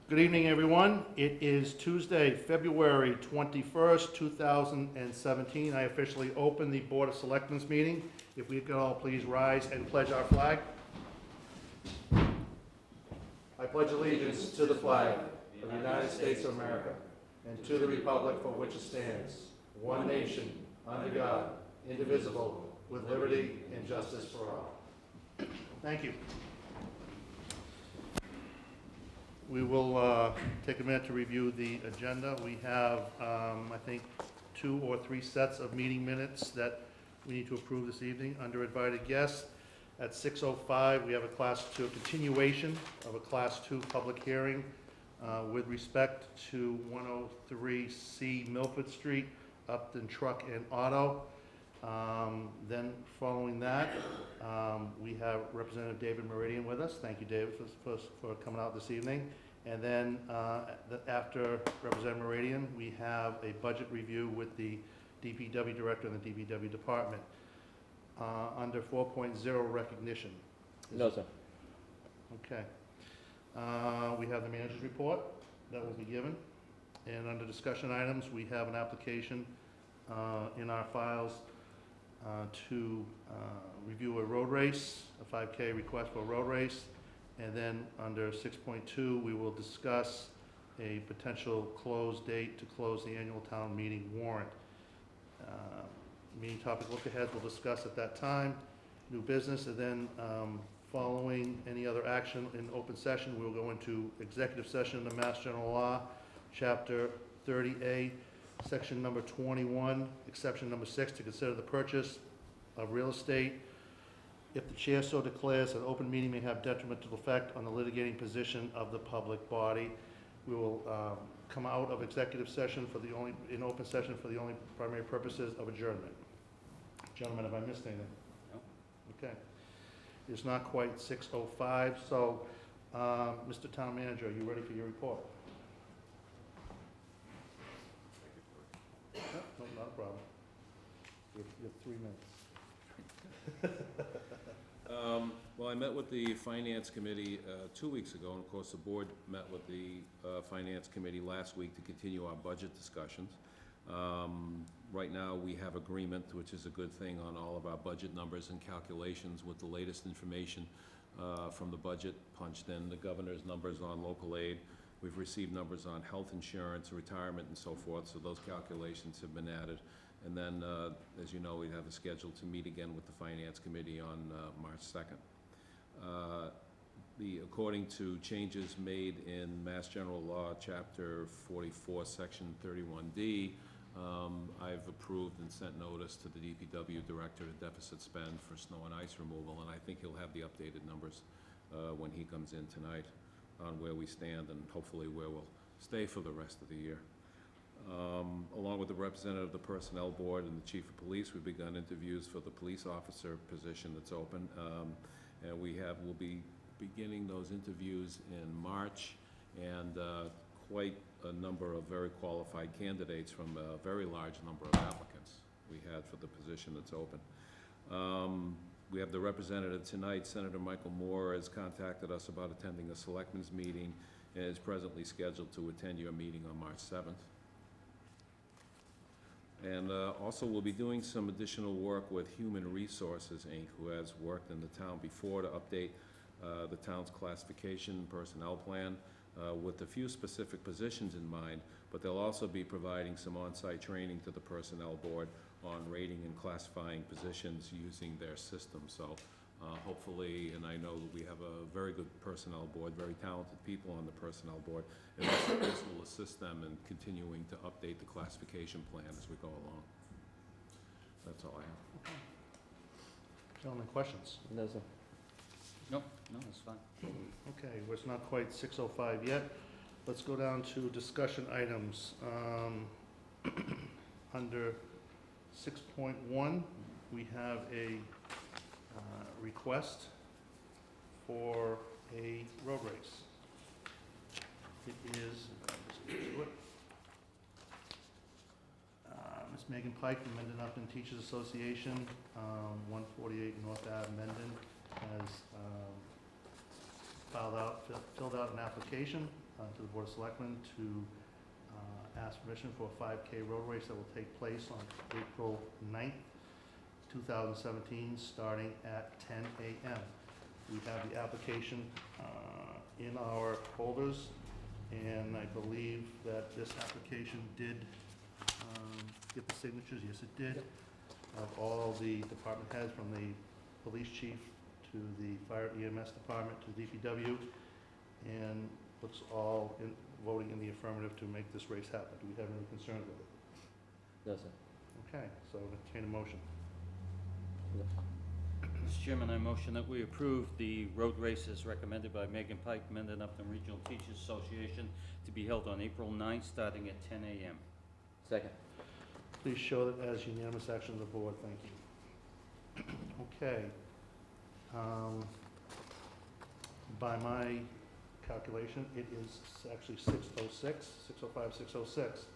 Good evening, everyone. It is Tuesday, February 21st, 2017. I officially open the Board of Selectmen's meeting. If we could all please rise and pledge our flag. I pledge allegiance to the flag of the United States of America and to the republic for which it stands, one nation, under God, indivisible, with liberty and justice for all. Thank you. We will take a minute to review the agenda. We have, I think, 2 or 3 sets of meeting minutes that we need to approve this evening. Under invited guests, at 6:05, we have a continuation of a Class 2 public hearing with respect to 103C Milford Street, Upton Truck and Auto. Then following that, we have Representative David Meridian with us. Thank you, David, for coming out this evening. And then after Representative Meridian, we have a budget review with the DPW Director and the DPW Department. Under 4.0 recognition. No, sir. Okay. We have the manager's report that will be given. And under discussion items, we have an application in our files to review a road race, a 5K request for a road race. And then under 6.2, we will discuss a potential close date to close the annual town meeting warrant. Meeting topic look-aheads we'll discuss at that time. New business, and then following any other action in open session, we'll go into executive session in the Mass General Law, Chapter 30A, Section number 21, Exception number 6, to consider the purchase of real estate. If the chair so declares, an open meeting may have detrimental effect on the litigating position of the public body. We will come out of executive session in open session for the only primary purposes of adjournment. Gentlemen, have I missed anything? No. Okay. It's not quite 6:05, so Mr. Town Manager, are you ready for your report? No, not a problem. You have 3 minutes. Well, I met with the Finance Committee 2 weeks ago, and of course, the board met with the Finance Committee last week to continue our budget discussions. Right now, we have agreement, which is a good thing, on all of our budget numbers and calculations with the latest information from the budget punched in, the governor's numbers on local aid. We've received numbers on health insurance, retirement, and so forth, so those calculations have been added. And then, as you know, we have a schedule to meet again with the Finance Committee on March 2nd. According to changes made in Mass General Law, Chapter 44, Section 31D, I've approved and sent notice to the DPW Director to deficit spend for snow and ice removal, and I think he'll have the updated numbers when he comes in tonight on where we stand and hopefully where we'll stay for the rest of the year. Along with the representative of the Personnel Board and the Chief of Police, we've begun interviews for the police officer position that's open. And we'll be beginning those interviews in March, and quite a number of very qualified candidates from a very large number of applicants we had for the position that's open. We have the representative tonight. Senator Michael Moore has contacted us about attending a Selectmen's meeting and is presently scheduled to attend your meeting on March 7th. And also, we'll be doing some additional work with Human Resources, Inc., who has worked in the town before to update the town's classification personnel plan with a few specific positions in mind, but they'll also be providing some on-site training to the Personnel Board on rating and classifying positions using their system. So hopefully, and I know that we have a very good Personnel Board, very talented people on the Personnel Board, and this will assist them in continuing to update the classification plan as we go along. That's all I have. Okay. Gentlemen, questions? No, sir. No, it's fine. Okay, well, it's not quite 6:05 yet. Let's go down to discussion items. Under 6.1, we have a request for a road race. It is, Ms. Megan Pike from Mendon Upton Teachers Association, 148 North Ave, Mendon, has filled out an application to the Board of Selectmen to ask permission for a 5K road race that will take place on April 9th, 2017, starting at 10 a.m. We have the application in our folders, and I believe that this application did get the signatures, yes it did, of all the department heads, from the police chief to the fire EMS department to DPW, and looks all voting in the affirmative to make this race happen. Do we have any concerns with it? No, sir. Okay, so entertain a motion. Mr. Chairman, I motion that we approve the road race as recommended by Megan Pike, Mendon Upton Regional Teachers Association, to be held on April 9th, starting at 10 a.m. Second. Please show that as unanimous action of the board. Thank you. Okay. By my calculation, it is actually 6:06, 6:05, 6:06.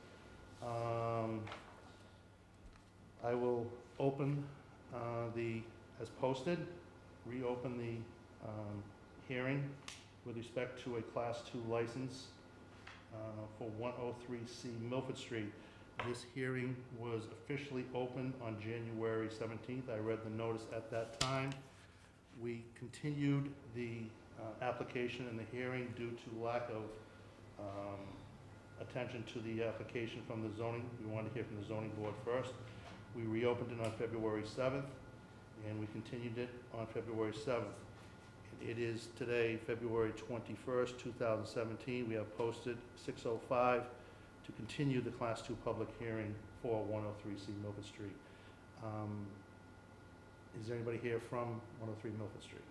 I will open as posted, reopen the hearing with respect to a Class 2 license for 103C Milford Street. This hearing was officially opened on January 17th. I read the notice at that time. We continued the application and the hearing due to lack of attention to the application from the zoning. We wanted to hear from the zoning board first. We reopened it on February 7th, and we continued it on February 7th. It is today, February 21st, 2017. We have posted 6:05 to continue the Class 2 public hearing for 103C Milford Street. Is there anybody here from 103 Milford Street?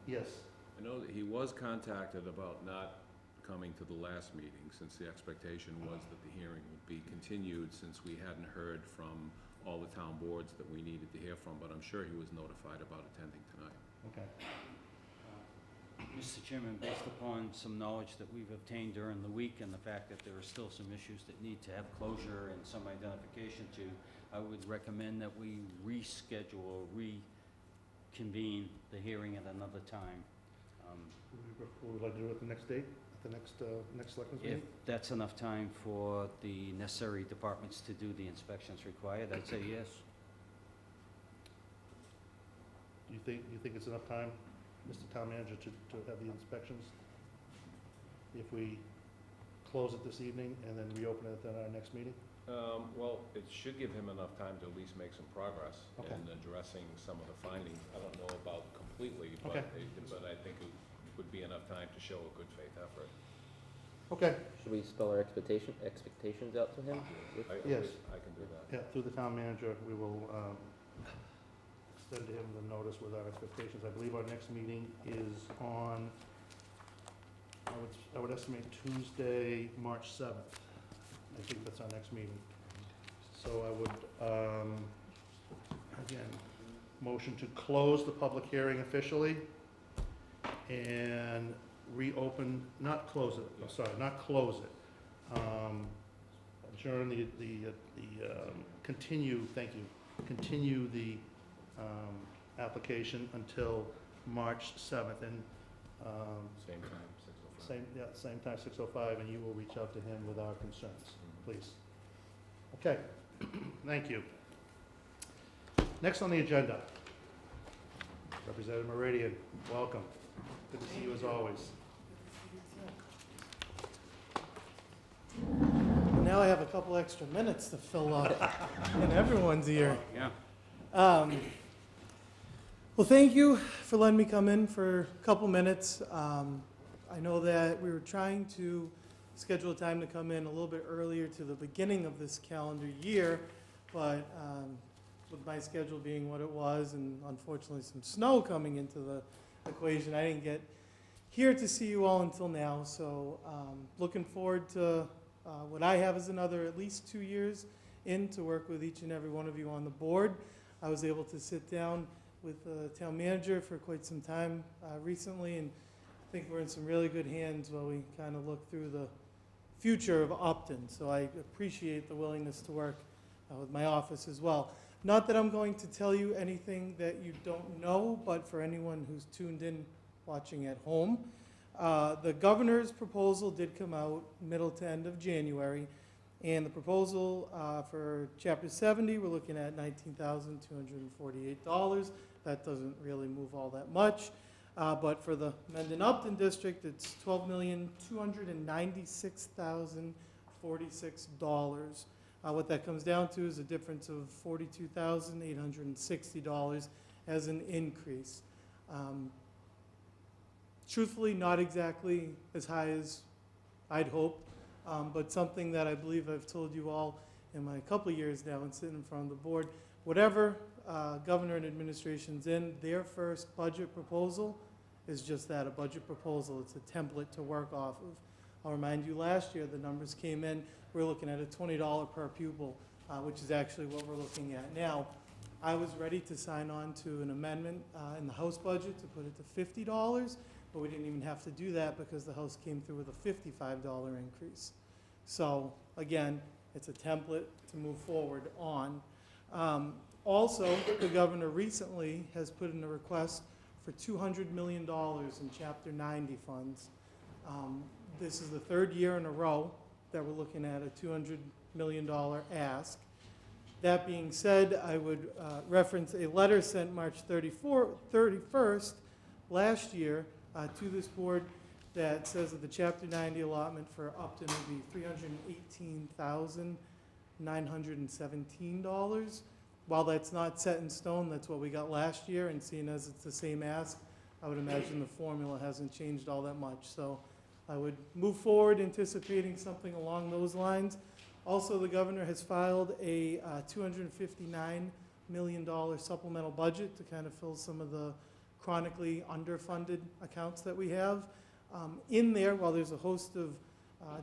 Yes. I know that he was contacted about not coming to the last meeting, since the expectation was that the hearing would be continued, since we hadn't heard from all the town boards that we needed to hear from, but I'm sure he was notified about attending tonight. Okay. Mr. Chairman, based upon some knowledge that we've obtained during the week and the fact that there are still some issues that need to have closure and some identification to, I would recommend that we reschedule or reconvene the hearing at another time. Would we like to do it at the next date, at the next selectmen's meeting? If that's enough time for the necessary departments to do the inspections required, I'd say yes. Do you think it's enough time, Mr. Town Manager, to have the inspections? If we close it this evening and then reopen it at our next meeting? Well, it should give him enough time to at least make some progress Okay. in addressing some of the findings. I don't know about completely, but Okay. but I think it would be enough time to show a good faith effort. Okay. Should we spell our expectations out to him? Yes. I can do that. Yeah, through the town manager, we will extend to him the notice with our expectations. I believe our next meeting is on, I would estimate Tuesday, March 7th. I think that's our next meeting. So I would, again, motion to close the public hearing officially and reopen, not close it, I'm sorry, not close it. Adjourn continue, thank you, continue the application until March 7th, and Same time, 6:05. same time, 6:05, and you will reach out to him with our concerns, please. Okay, thank you. Next on the agenda, Representative Meridian, welcome. Good to see you as always. Now I have a couple extra minutes to fill up in everyone's ear. Yeah. Well, thank you for letting me come in for a couple minutes. I know that we were trying to schedule a time to come in a little bit earlier to the beginning of this calendar year, but with my schedule being what it was and unfortunately some snow coming into the equation, I didn't get here to see you all until now. So looking forward to what I have is another at least 2 years in to work with each and every one of you on the board. I was able to sit down with the town manager for quite some time recently, and I think we're in some really good hands while we kind of look through the future of Upton. So I appreciate the willingness to work with my office as well. Not that I'm going to tell you anything that you don't know, but for anyone who's tuned in watching at home. The governor's proposal did come out middle to end of January, and the proposal for Chapter 70, we're looking at $19,248. That doesn't really move all that much. But for the Mendon Upton district, it's $12,296,046. What that comes down to is a difference of $42,860 as an increase. Truthfully, not exactly as high as I'd hoped, but something that I believe I've told you all in my couple of years now and sitting in front of the board. Whatever governor and administration's in, their first budget proposal is just that, a budget proposal. It's a template to work off of. I'll remind you, last year the numbers came in, we're looking at a $20 per pupil, which is actually what we're looking at now. I was ready to sign on to an amendment in the House budget to put it to $50, but we didn't even have to do that because the House came through with a $55 increase. So again, it's a template to move forward on. Also, the governor recently has put in a request for $200 million in Chapter 90 funds. This is the third year in a row that we're looking at a $200 million ask. That being said, I would reference a letter sent March 31st last year to this board that says that the Chapter 90 allotment for Upton would be $318,917. While that's not set in stone, that's what we got last year, and seeing as it's the same ask, I would imagine the formula hasn't changed all that much. So I would move forward anticipating something along those lines. Also, the governor has filed a $259 million supplemental budget to kind of fill some of the chronically underfunded accounts that we have. In there, while there's a host of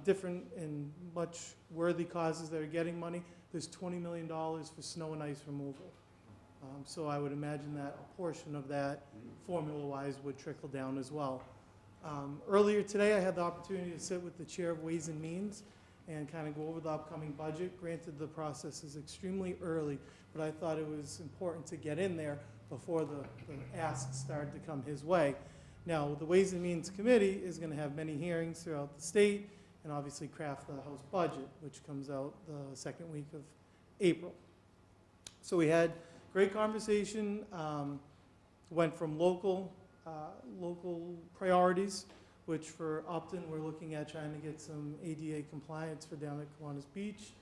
different and much worthy causes that are getting money, there's $20 million for snow and ice removal. So I would imagine that a portion of that, formula-wise, would trickle down as well. Earlier today, I had the opportunity to sit with the chair of Ways and Means and kind of go over the upcoming budget. Granted, the process is extremely early, but I thought it was important to get in there before the asks started to come his way. Now, the Ways and Means Committee is going to have many hearings throughout the state and obviously craft the House budget, which comes out the second week of April. So we had great conversation, went from local priorities, which for Upton, we're looking at trying to get some ADA compliance for down at Kiwanis Beach.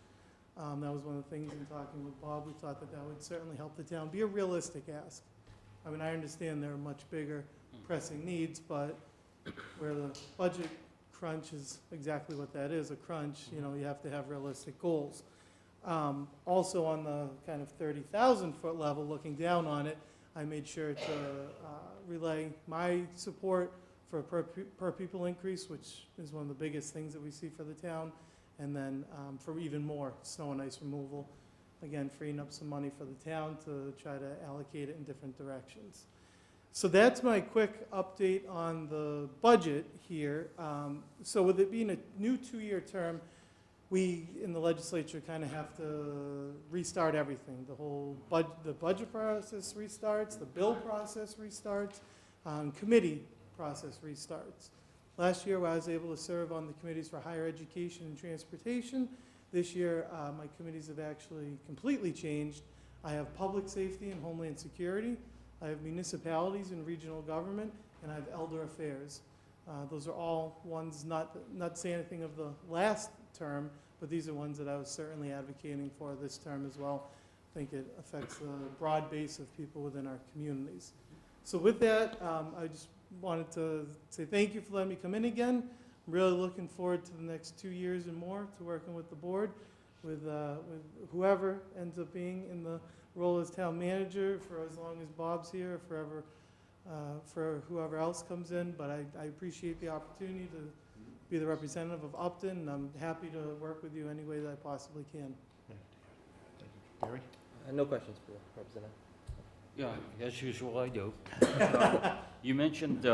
That was one of the things in talking with Bob. We thought that that would certainly help the town. Be a realistic ask. I mean, I understand there are much bigger pressing needs, but where the budget crunch is exactly what that is, a crunch, you know, you have to have realistic goals. Also on the kind of 30,000 foot level, looking down on it, I made sure to relay my support for a per pupil increase, which is one of the biggest things that we see for the town, and then for even more snow and ice removal. Again, freeing up some money for the town to try to allocate it in different directions. So that's my quick update on the budget here. So with it being a new 2-year term, we in the legislature kind of have to restart everything. The whole the budget process restarts, the bill process restarts, committee process restarts. Last year, I was able to serve on the committees for higher education and transportation. This year, my committees have actually completely changed. I have public safety and homeland security. I have municipalities and regional government, and I have elder affairs. Those are all ones, not saying anything of the last term, but these are ones that I was certainly advocating for this term as well. I think it affects the broad base of people within our communities. So with that, I just wanted to say thank you for letting me come in again. I'm really looking forward to the next 2 years and more to working with the board, with whoever ends up being in the role as town manager for as long as Bob's here, forever, for whoever else comes in. But I appreciate the opportunity to be the representative of Upton, and I'm happy to work with you any way that I possibly can. Thank you. Gary? No questions for the representative. Yeah, as usual, I do. You mentioned,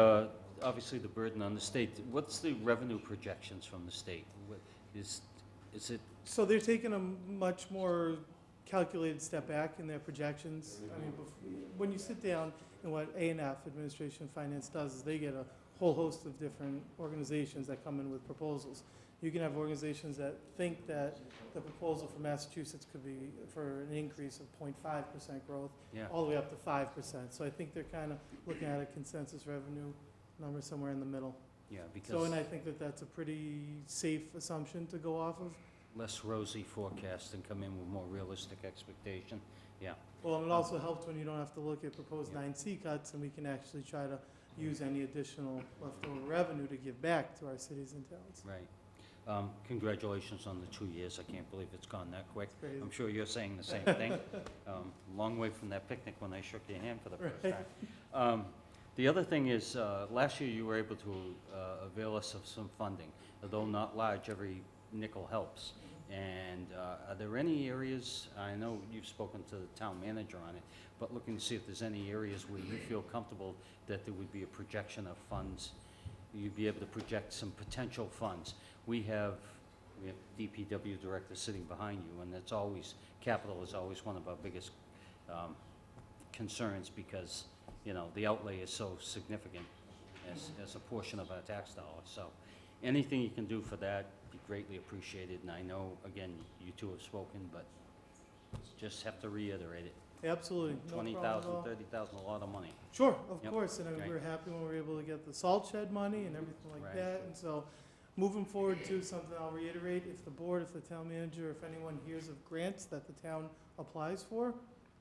obviously, the burden on the state. What's the revenue projections from the state? Is it? So they're taking a much more calculated step back in their projections. I mean, when you sit down And what A&F, Administration and Finance, does is they get a whole host of different organizations that come in with proposals. You can have organizations that think that the proposal for Massachusetts could be for an increase of 0.5% growth, Yeah, all the way up to 5%. So I think they're kind of looking at a consensus revenue number somewhere in the middle. yeah, So, because and I think that that's a pretty safe assumption to go off of. less rosy forecast and come in with more realistic expectation. Yeah, Well, and it also helps when you don't have to look at proposed Yeah. 9C cuts, and we can actually try to use any additional leftover revenue to give back to our cities and towns. right. Congratulations on the 2 years. I can't believe it's gone that quick. It's crazy. I'm sure you're saying the same thing. Long way from that picnic when I shook your hand for the first time. The other thing is, last year you were able to avail us of some funding. Although not large, every nickel helps. And are there any areas, I know you've spoken to the town manager on it, but looking to see if there's any areas where you feel comfortable that there would be a projection of funds, you'd be able to project some potential funds. We have DPW director sitting behind you, and that's always, capital is always one of our biggest concerns because, you know, the outlay is so significant as a portion of our tax dollars. So anything you can do for that, be greatly appreciated. And I know, again, you two have spoken, but just have to reiterate it. Absolutely, no problem at 20,000, all. 30,000, a lot of money. Sure, of Yep. course, and I mean, Right. we were happy when we were able to get the salt shed money and everything like Right. that, and so, moving forward too, something I'll reiterate, if the board, if the town manager, if anyone hears of grants that the town applies for,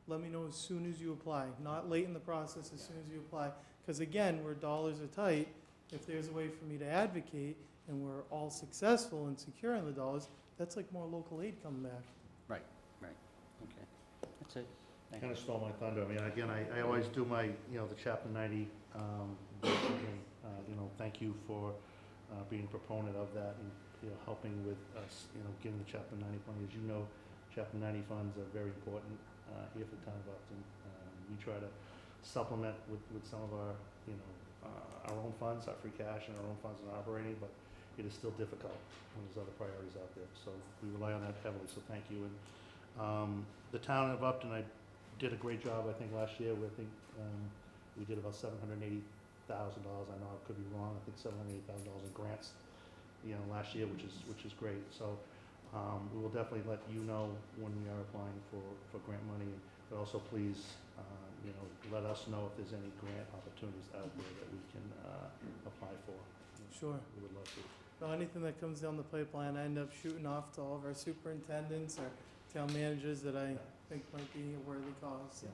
let me know as soon as you apply, not late in the process, as soon as you apply, because again, where dollars are tight, if there's a way for me to advocate, and we're all successful in securing the dollars, that's like more local aid coming back. Okay, that's it. Thank Kind you. of stole my thunder. I mean, again, I always do my, the Chapter 90, thank you for being a proponent of that and, helping with us, getting the Chapter 90 money. As you know, Chapter 90 funds are very important here for the town of Upton. We try to supplement with some of our, our own funds, our free cash and our own funds in operating, but it is still difficult when there's other priorities out there. So we rely on that heavily, so thank you. And the town of Upton, I did a great job, I think, last year. I think we did about $780,000. I know I could be wrong. I think $780,000 in grants, last year, which is great. So we will definitely let you know when we are applying for grant money. But also, please, let us know if there's any grant opportunities out there that we can apply for. Sure. We would love to. Well, anything that comes down the pipeline, I end up shooting off to all of our superintendents, our town managers that I think might be a worthy cause, so,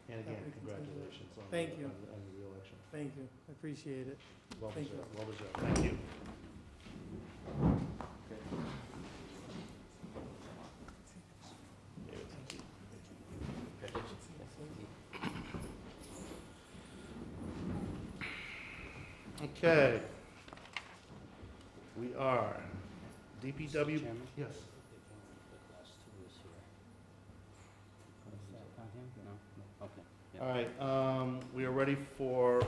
And again, Happy to continue. congratulations on Thank you. on the reelection. thank you, I appreciate it. Well Thank you. deserved, well deserved. Thank you. Okay. We are DPW, Chairman? yes. The last two is here. Is that not him? No? Okay. Yeah. All right, we are ready for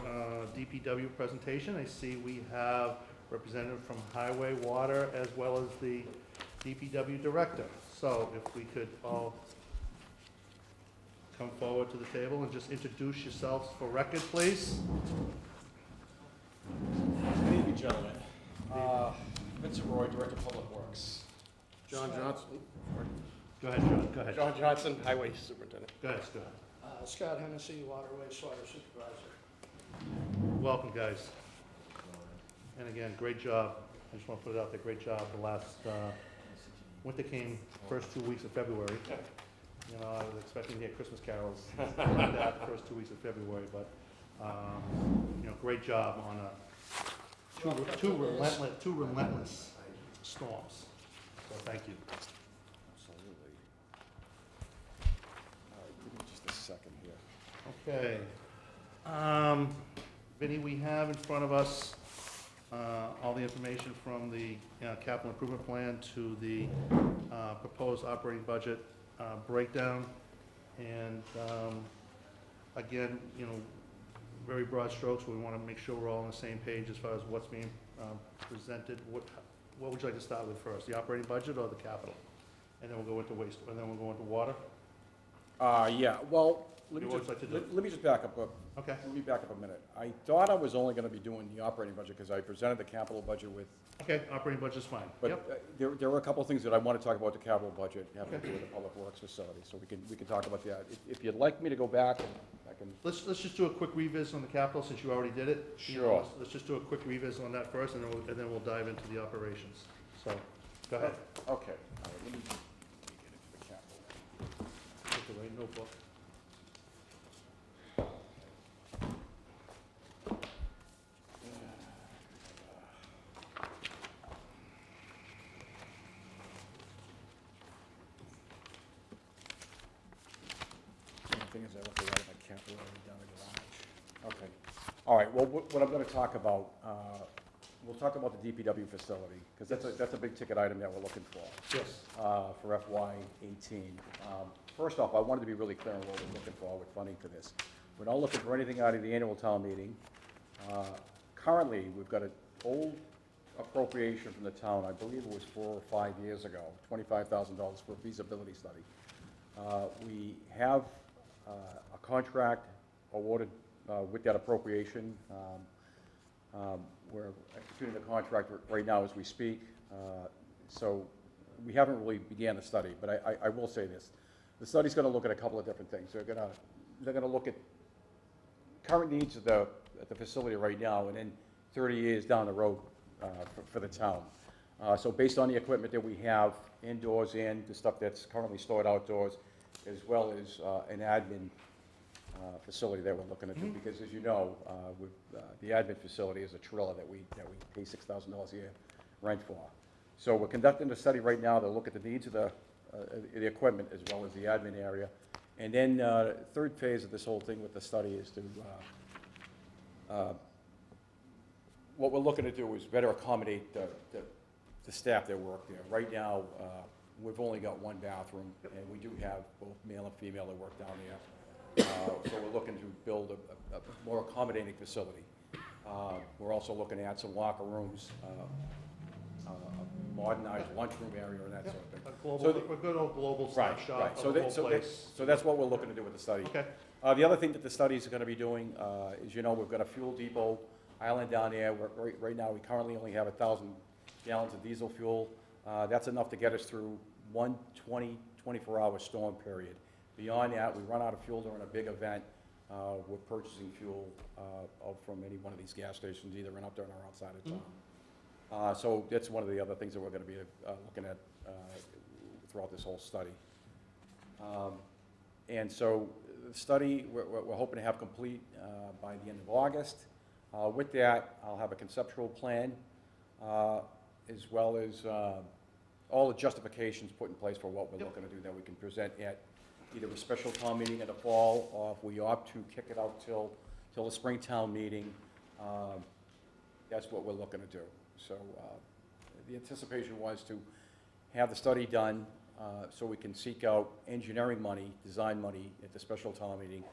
DPW presentation. I see we have representative from Highway, Water, as well as the DPW Director. So if we could all come forward to the table and just introduce yourselves for record, please. Good evening, gentlemen. Vincent Roy, Director of Public Works. John Johnson. Go ahead, John, go ahead. John Johnson, Highway Superintendent. Go ahead, Scott. Scott Hennessy, Waterway Water Supervisor. Welcome, guys. And again, great job. I just want to put it out there, great job. The last, winter came first 2 weeks of February. I was expecting to hear Christmas carols like that the first 2 weeks of February, but, great job on two relentless storms. So thank you. Absolutely. All right, give me just a second here. Okay. Vinnie, we have in front of us all the information from the capital improvement plan to the proposed operating budget breakdown. And again, very broad strokes. We want to make sure we're all on the same page as far as what's being presented. What would you like to start with first, the operating budget or the capital? And then we'll go into waste, and then we'll go into water? Yeah, well, let you me always just, like to do? let me just back up, Okay, let me back up a minute. I thought I was only gonna be doing the operating budget, because I presented the capital budget with, okay, operating budget's fine. but Yep, there were a couple of things that I want to talk about the capital budget, having to Okay. do with the public works facility, so we can talk about that. If you'd like me to go back, I can, let's just do a quick revisit on the capital, since you already did it. You know, Sure. Let's just do a quick revisit on that first, and then we'll dive into the operations. So, go ahead. okay. All right, let me get into the capital. Take the right notebook. The thing is, I left it right in my capital already down the garage. Okay. All right, well, what I'm gonna talk about, we'll talk about the DPW facility, because that's a big ticket item that we're looking for, Yes. for FY '18. First off, I wanted to be really clear on what we're looking for with funding for this. We're not looking for anything out of the annual town meeting. Currently, we've got an old appropriation from the town, I believe it was 4 or 5 years ago, $25,000 for a feasibility study. We have a contract awarded with that appropriation. We're executing the contract right now as we speak. So we haven't really began the study, but I will say this. The study's gonna look at a couple of different things. They're gonna look at current needs of the facility right now, and then 30 years down the road for the town. So based on the equipment that we have indoors and the stuff that's currently stored outdoors, as well as an admin facility that we're looking to do, because as you know, the admin facility is a trailer that we pay $6,000 a year rent for. So we're conducting a study right now to look at the needs of the equipment as well as the admin area. And then third phase of this whole thing with the study is to, what we're looking to do is better accommodate the staff that work there. Right now, we've only got one bathroom, and we do have both male and female that work down there. So we're looking to build a more accommodating facility. We're also looking at some locker rooms, a modernized lunchroom area and that sort of thing. A global, So the- a good old global Right, snapshot right. of So the that- whole so that- place. So that's what we're looking to do with the study. Okay, The other thing that the study is gonna be doing, is, you know, we've got a fuel depot island down there. Right now, we currently only have 1,000 gallons of diesel fuel. That's enough to get us through one 24-hour storm period. Beyond that, we run out of fuel during a big event, we're purchasing fuel out from any one of these gas stations, either in Upton or outside of town. So that's one of the other things that we're gonna be looking at throughout this whole study. And so the study, we're hoping to have complete by the end of August. With that, I'll have a conceptual plan, as well as all the justifications put in place for what we're looking to do that we can present at either a special town meeting in the fall, or if we opt to kick it out till the spring town meeting, that's what we're looking to do. So the anticipation was to have the study done, so we can seek out engineering money, design money at the special town meeting,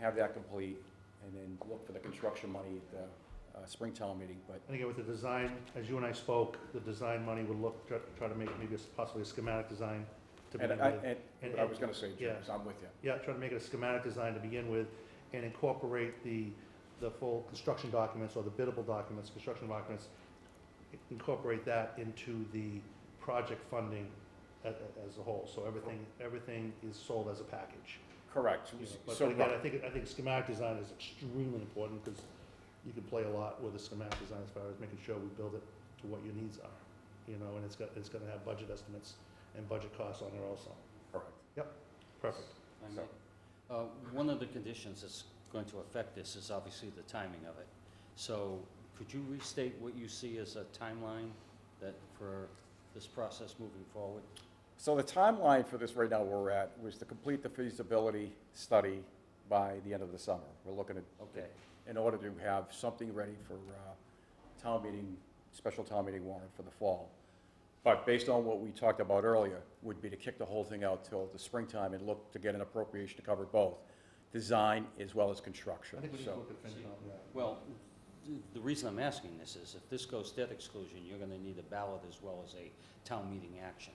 have that complete, and then look for the construction money at the spring town meeting. But and again, with the design, as you and I spoke, the design money would look, try to make maybe possibly a schematic design to begin with. and I was gonna say, Yeah. James, I'm with you. Yeah, try to make it a schematic design to begin with, and incorporate the full construction documents, or the biddable documents, construction documents, incorporate that into the project funding as a whole, so everything is sold as a package. Correct. You know, But So, again, I think schematic design is extremely important, because you can play a lot with the schematic design as far as making sure we build it to what your needs are, you know, and it's gonna have budget estimates and budget costs on there also. correct. Perfect. I mean, one of the conditions that's going to affect this is obviously the timing of it. So could you restate what you see as a timeline that, for this process moving forward? So the timeline for this right now where we're at was to complete the feasibility study by the end of the summer. We're looking at, Okay, in order to have something ready for town meeting, special town meeting warrant for the fall. But based on what we talked about earlier, would be to kick the whole thing out till the springtime and look to get an appropriation to cover both design as well as construction. I think we need So- to look at FinCom, yeah. well, the reason I'm asking this is if this goes debt exclusion, you're gonna need a ballot as well as a town meeting action.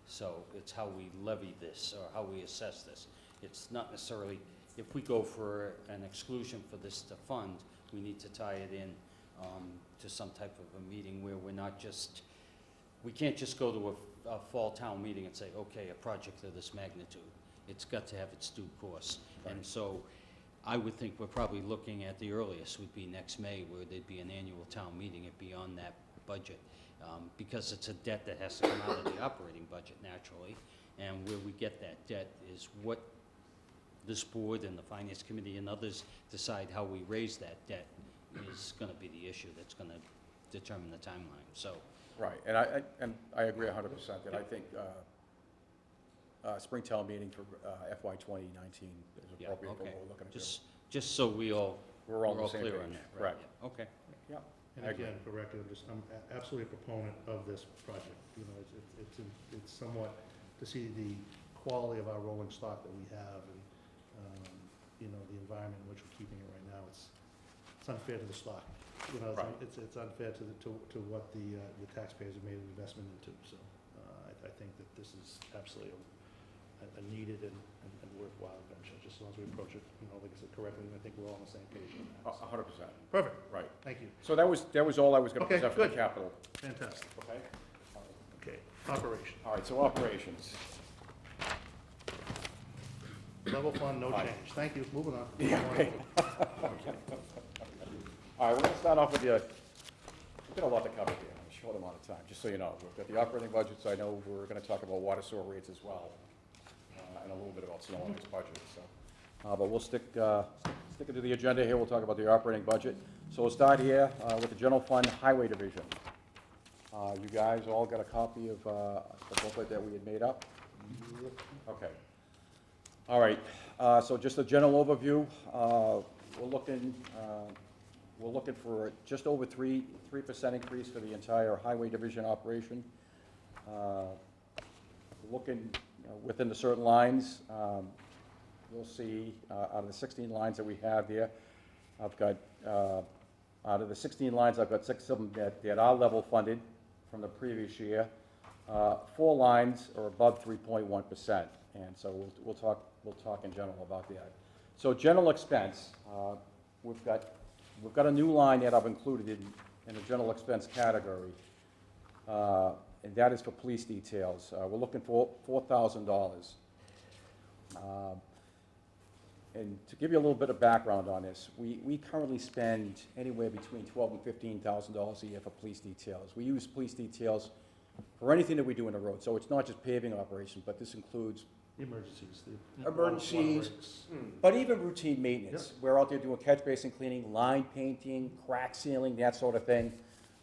So it's how we levy this, or how we assess this. It's not necessarily, if we go for an exclusion for this to fund, we need to tie it in to some type of a meeting where we're not just, we can't just go to a fall town meeting and say, okay, a project of this magnitude. It's got to have its due course. And so I would think we're probably looking at the earliest would be next May, where there'd be an annual town meeting and beyond that budget. Because it's a debt that has to come out of the operating budget naturally. And where we get that debt is what this board and the finance committee and others decide how we raise that debt is gonna be the issue that's gonna determine the timeline, so. Right, and I agree 100%, that I think Springtown meeting for FY 2019 is Yeah, appropriate for okay. what we're looking to do. Just so we're all We're all on the same clear page. on that, right? Correct. Yeah, okay. Yeah. And I agree. again, for record, I'm absolutely a proponent of this project. You know, it's somewhat to see the quality of our rolling stock that we have and, you know, the environment in which we're keeping it right now. It's unfair to the stock. You know, Right. it's unfair to what the taxpayers have made an investment into. So I think that this is absolutely a needed and worthwhile venture, just as long as we approach it, you know, like I said, correctly. And I think we're all on the same page on that. 100%, Perfect. right. Thank you. So that was all I was gonna Okay, present for the good. capital, Fantastic. okay? Okay, operation. All right, so operations. Level fund, no Aye. change. Thank you. Moving on. Yeah, okay. All right, we're gonna start off with we've got a lot to cover here, in a short amount of time, just so you know. We've got the operating budgets, I know we're gonna talk about water sewer rates as well, and a little bit about snow on this budget, so. But we'll stick it to the agenda here, we'll talk about the operating budget. So we'll start here with the general fund highway division. You guys all got a copy of the booklet that we had made up? Okay. All right, so just a general overview. We're looking for just over 3% increase for the entire highway division operation. Looking within the certain lines, you'll see out of the 16 lines that we have there, I've got, out of the 16 lines, I've got 6 of them that are level funded from the previous year. 4 lines are above 3.1%, and so we'll talk in general about that. So general expense, we've got a new line that I've included in the general expense category, and that is for police details. We're looking for $4,000. And to give you a little bit of background on this, we currently spend anywhere between $12,000 and $15,000 a year for police details. We use police details for anything that we do in the road, so it's not just paving operations, but this includes Emergencies. Emergencies. Water breaks. but even routine maintenance. We're out there doing catch basin cleaning, line painting, crack sealing, that sort of thing.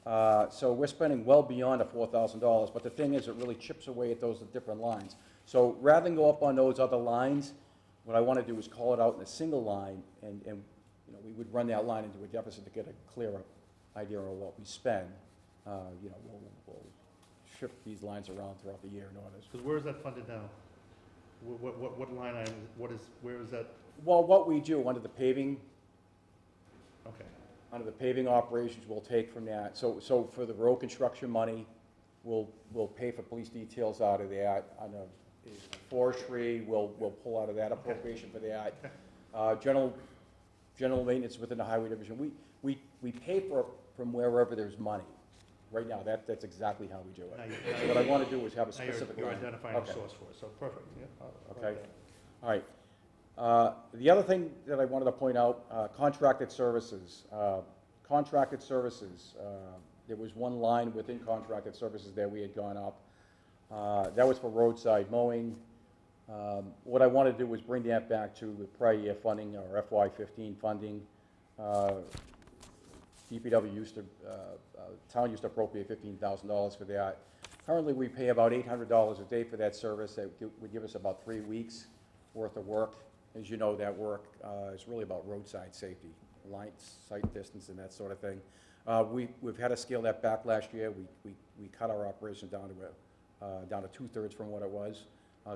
So we're spending well beyond the $4,000, but the thing is, it really chips away at those different lines. So rather than go up on those other lines, what I want to do is call it out in a single line, and you know, we would run that line into a deficit to get a clearer idea of what we spend. You know, we'll shift these lines around throughout the year in order. Because where is that funded now? What line item, where is that? Well, what we do under the paving Okay. operations, we'll take from that. So for the road construction money, we'll pay for police details out of that. Under forestry, we'll pull out of that appropriation for that. General maintenance within the highway division, we pay from wherever there's money. Right now, that's exactly how we do Now it. you- So what I want to do is have a Now specific you're line. identifying a Okay. source for it, so perfect, yeah. I like Okay. that. All right. The other thing that I wanted to point out, contracted services. Contracted services, there was one line within contracted services that we had gone up. That was for roadside mowing. What I want to do was bring that back to the prior year funding, or FY15 funding. DPW town used to appropriate $15,000 for that. Currently, we pay about $800 a day for that service. That would give us about 3 weeks worth of work. As you know, that work is really about roadside safety, line, sight distance, and that sort of thing. We've had to scale that back last year. We cut our operation down to 2/3 from what it was,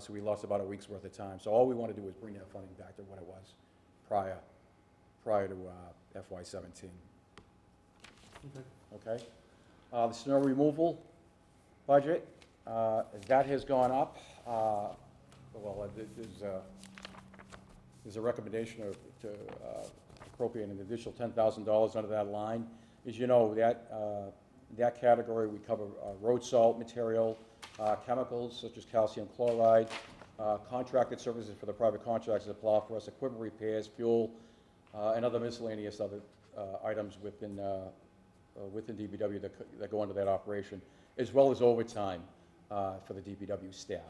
so we lost about a week's worth of time. So all we want to do is bring that funding back to what it was prior to FY17. Okay? The snow removal budget, that has gone up. Well, there's there's a recommendation to appropriate an additional $10,000 under that line. As you know, that category, we cover road salt material, chemicals such as calcium chloride, contracted services for the private contractors that plow for us, equipment repairs, fuel, and other miscellaneous other items within DPW that go under that operation, as well as overtime for the DPW staff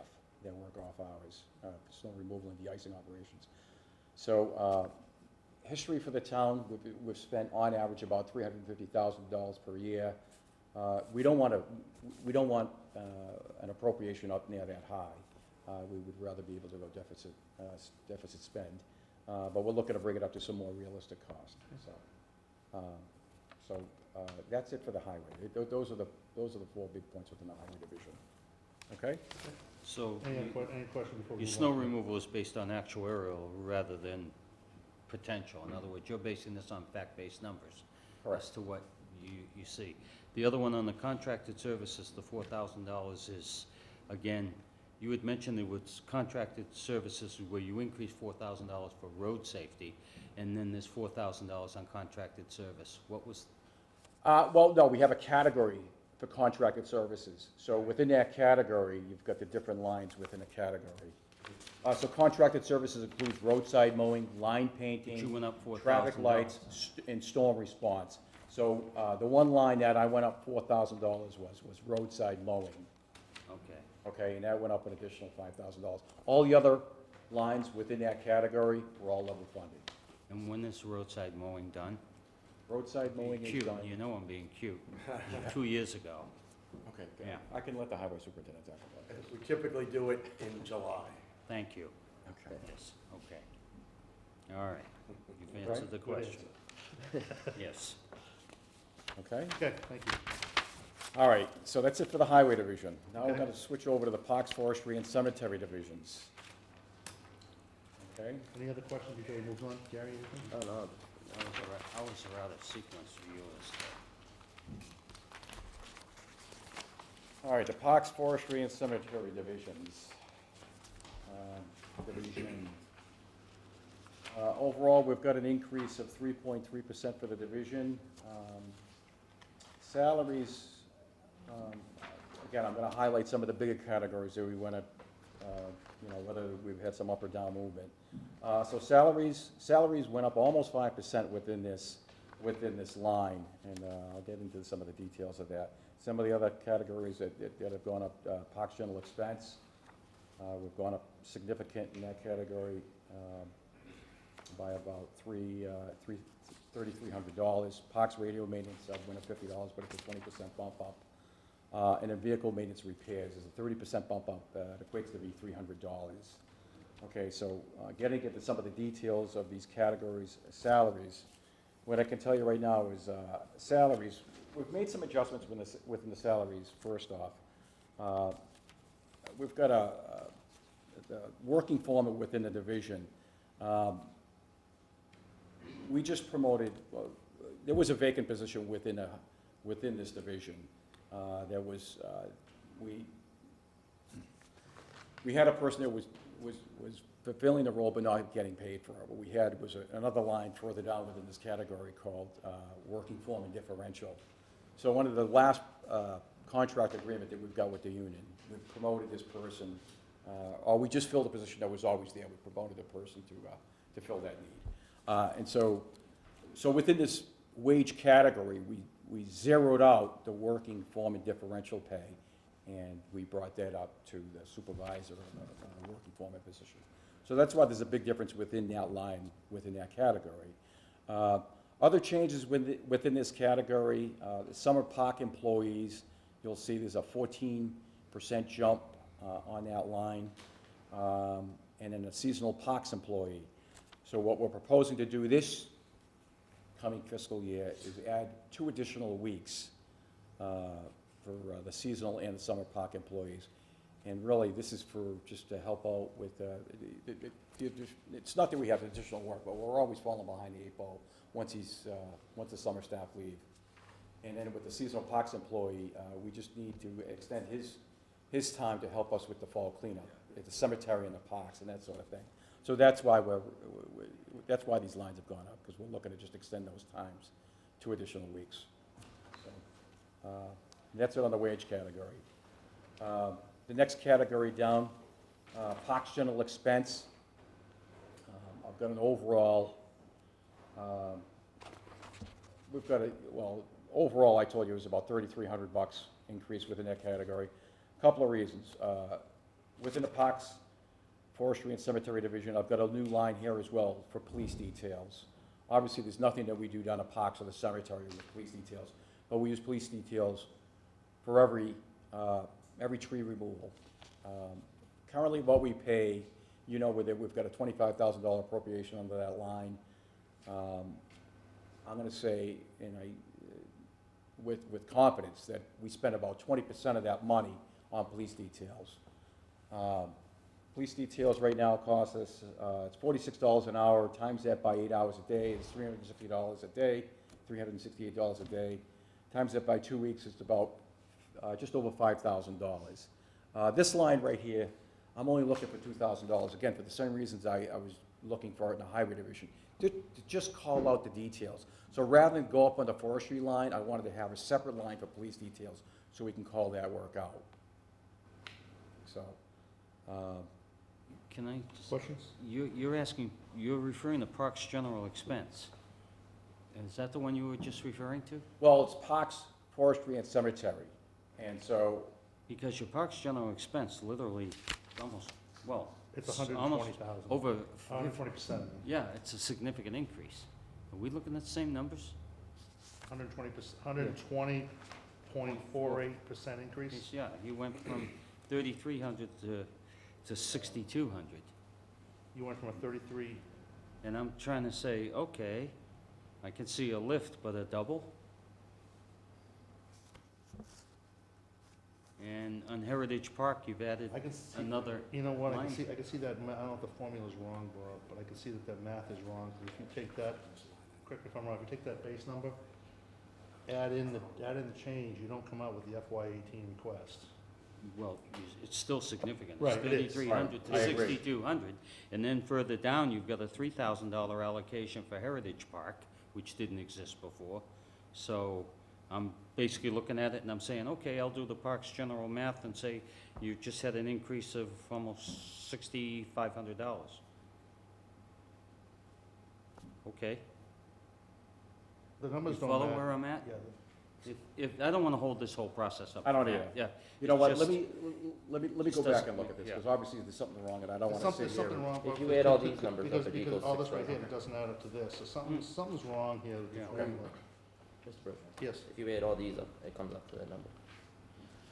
that work off hours, snow removal and de-icing operations. So history for the town, we've spent on average about $350,000 per year. We don't want an appropriation up near that high. We would rather be able to go deficit spend, but we're looking to bring it up to some more realistic cost. So that's it for the highway. Those are the 4 big points within the highway division. Okay? So Any questions before we your move snow on? removal is based on actuarial rather than potential. In other words, you're basing this on fact-based numbers. Correct. As to what you see. The other one on the contracted services, the $4,000 is, again, you had mentioned there was contracted services where you increased $4,000 for road safety, and then there's $4,000 on contracted service. What was? Well, no, we have a category for contracted services. So within that category, you've got the different lines within a category. So contracted services includes roadside mowing, line You painting, went up $4,000. traffic lights, and storm response. So the one line that I went up $4,000 was roadside mowing. Okay. Okay, and that went up an additional $5,000. All the other lines within that category were all level funded. And when is roadside mowing done? Roadside mowing is Cute, done. you know I'm being cute. 2 years ago. Okay, good. Yeah. I can let the highway superintendent talk about it. We typically do it in July. Thank you. Okay. Yes, okay. All right, you've Okay. answered the Good question. Yes. Okay? Okay, thank you. All right, so that's it for the highway division. Now we're Okay. gonna switch over to the parks, forestry, and cemetery divisions. Okay? Any other questions before we move on? Gary, anything? Oh, no, I was around a sequence for you as All right, the parks, forestry, and cemetery divisions. Overall, we've got an increase of 3.3% for the division. Salaries, again, I'm gonna highlight some of the bigger categories that we went at, whether we've had some up or down movement. So salaries went up almost 5% within this line, and I'll get into some of the details of that. Some of the other categories that have gone up, parks general expense, we've gone up significant in that category by about $3,300. Parks radio maintenance went up $50, but it's a 20% bump up. And then vehicle maintenance repairs is a 30% bump up, it equates to be $300. Okay, so getting into some of the details of these categories, salaries, what I can tell you right now is salaries, we've made some adjustments within the salaries, first off. We've got a working foreman within the division. We just promoted, there was a vacant position within this division. We had a person that was fulfilling the role but not getting paid for it. What we had was another line further down within this category called working foreman differential. So under the last contract agreement that we've got with the union, we've promoted this person, or we just filled a position that was always there. We promoted the person to fill that need. And so within this wage category, we zeroed out the working foreman differential pay, and we brought that up to the supervisor of the working foreman position. So that's why there's a big difference within that line, within that category. Other changes within this category, the summer park employees, you'll see there's a 14% jump on that line, and then a seasonal parks employee. So what we're proposing to do this coming fiscal year is add 2 additional weeks for the seasonal and the summer park employees. And really, this is for just to help out with, it's not that we have additional work, but we're always falling behind the 8 ball once the summer staff leave. And then with the seasonal parks employee, we just need to extend his time to help us with the fall cleanup at the cemetery and the parks and that sort of thing. So that's why that's why these lines have gone up, because we're looking to just extend those times 2 additional weeks. So, that's it on the wage category. The next category down, parks general expense. I've got an overall, we've got overall, I told you it was about $3,300 increase within that category. Couple of reasons. Within the parks, forestry and cemetery division, I've got a new line here as well for police details. Obviously, there's nothing that we do down at parks or the cemetery with police details, but we use police details for every tree removal. Currently, what we pay, we've got a $25,000 appropriation under that line. I'm going to say, with confidence, that we spend about 20% of that money on police details. Police details right now cost us, it's $46 an hour, times that by 8 hours a day, it's $350 a day, $368 a day. Times that by 2 weeks, it's about just over $5,000. This line right here, I'm only looking for $2,000, again, for the same reasons I was looking for it in the highway division, to just call out the details. So rather than go up on the forestry line, I wanted to have a separate line for police details so we can call that work out. So, Can I just, Questions? you're referring to Parks General Expense. And is that the one you were just referring to? well, it's parks, forestry, and cemetery. And so, Because your Parks General Expense literally almost, It's almost 120,000. over, 120%. yeah, it's a significant increase. Are we looking at the same numbers? 120.48% increase. Yeah, you went from 3,300 to 6,200. You went from a 33, And I'm trying to say, okay, I can see a lift, but a double? And on Heritage Park, you've added I can see. another, You know what, I line. can see that, I don't know if the formula's wrong, Bob, but I can see that math is wrong, because if you take that, correct me if I'm wrong, if you take that base number, add in the change, you don't come out with the FY18 request. well, it's still significant. Right, it is. It's 3,300 Right, I to agree. 6,200. And then further down, you've got a $3,000 allocation for Heritage Park, which didn't exist before. So I'm basically looking at it and I'm saying, okay, I'll do the Parks General math and say you just had an increase of almost $6,500. Okay, The you numbers don't follow matter. where I'm at? Yeah, If, I don't want to hold this whole process up. I don't Matt. either. Yeah. you know what, It's let just- me go just back doesn't and look at this, make- because obviously there's something wrong, and I don't there's want to something, sit here. something wrong. If Bob, you add all these numbers because- up, it because equals all this right here, 6,500. doesn't add up to this, so Hmm. something's wrong here with the Yeah. formula. Mr. President, Yes, if you add all these up, it comes up to that number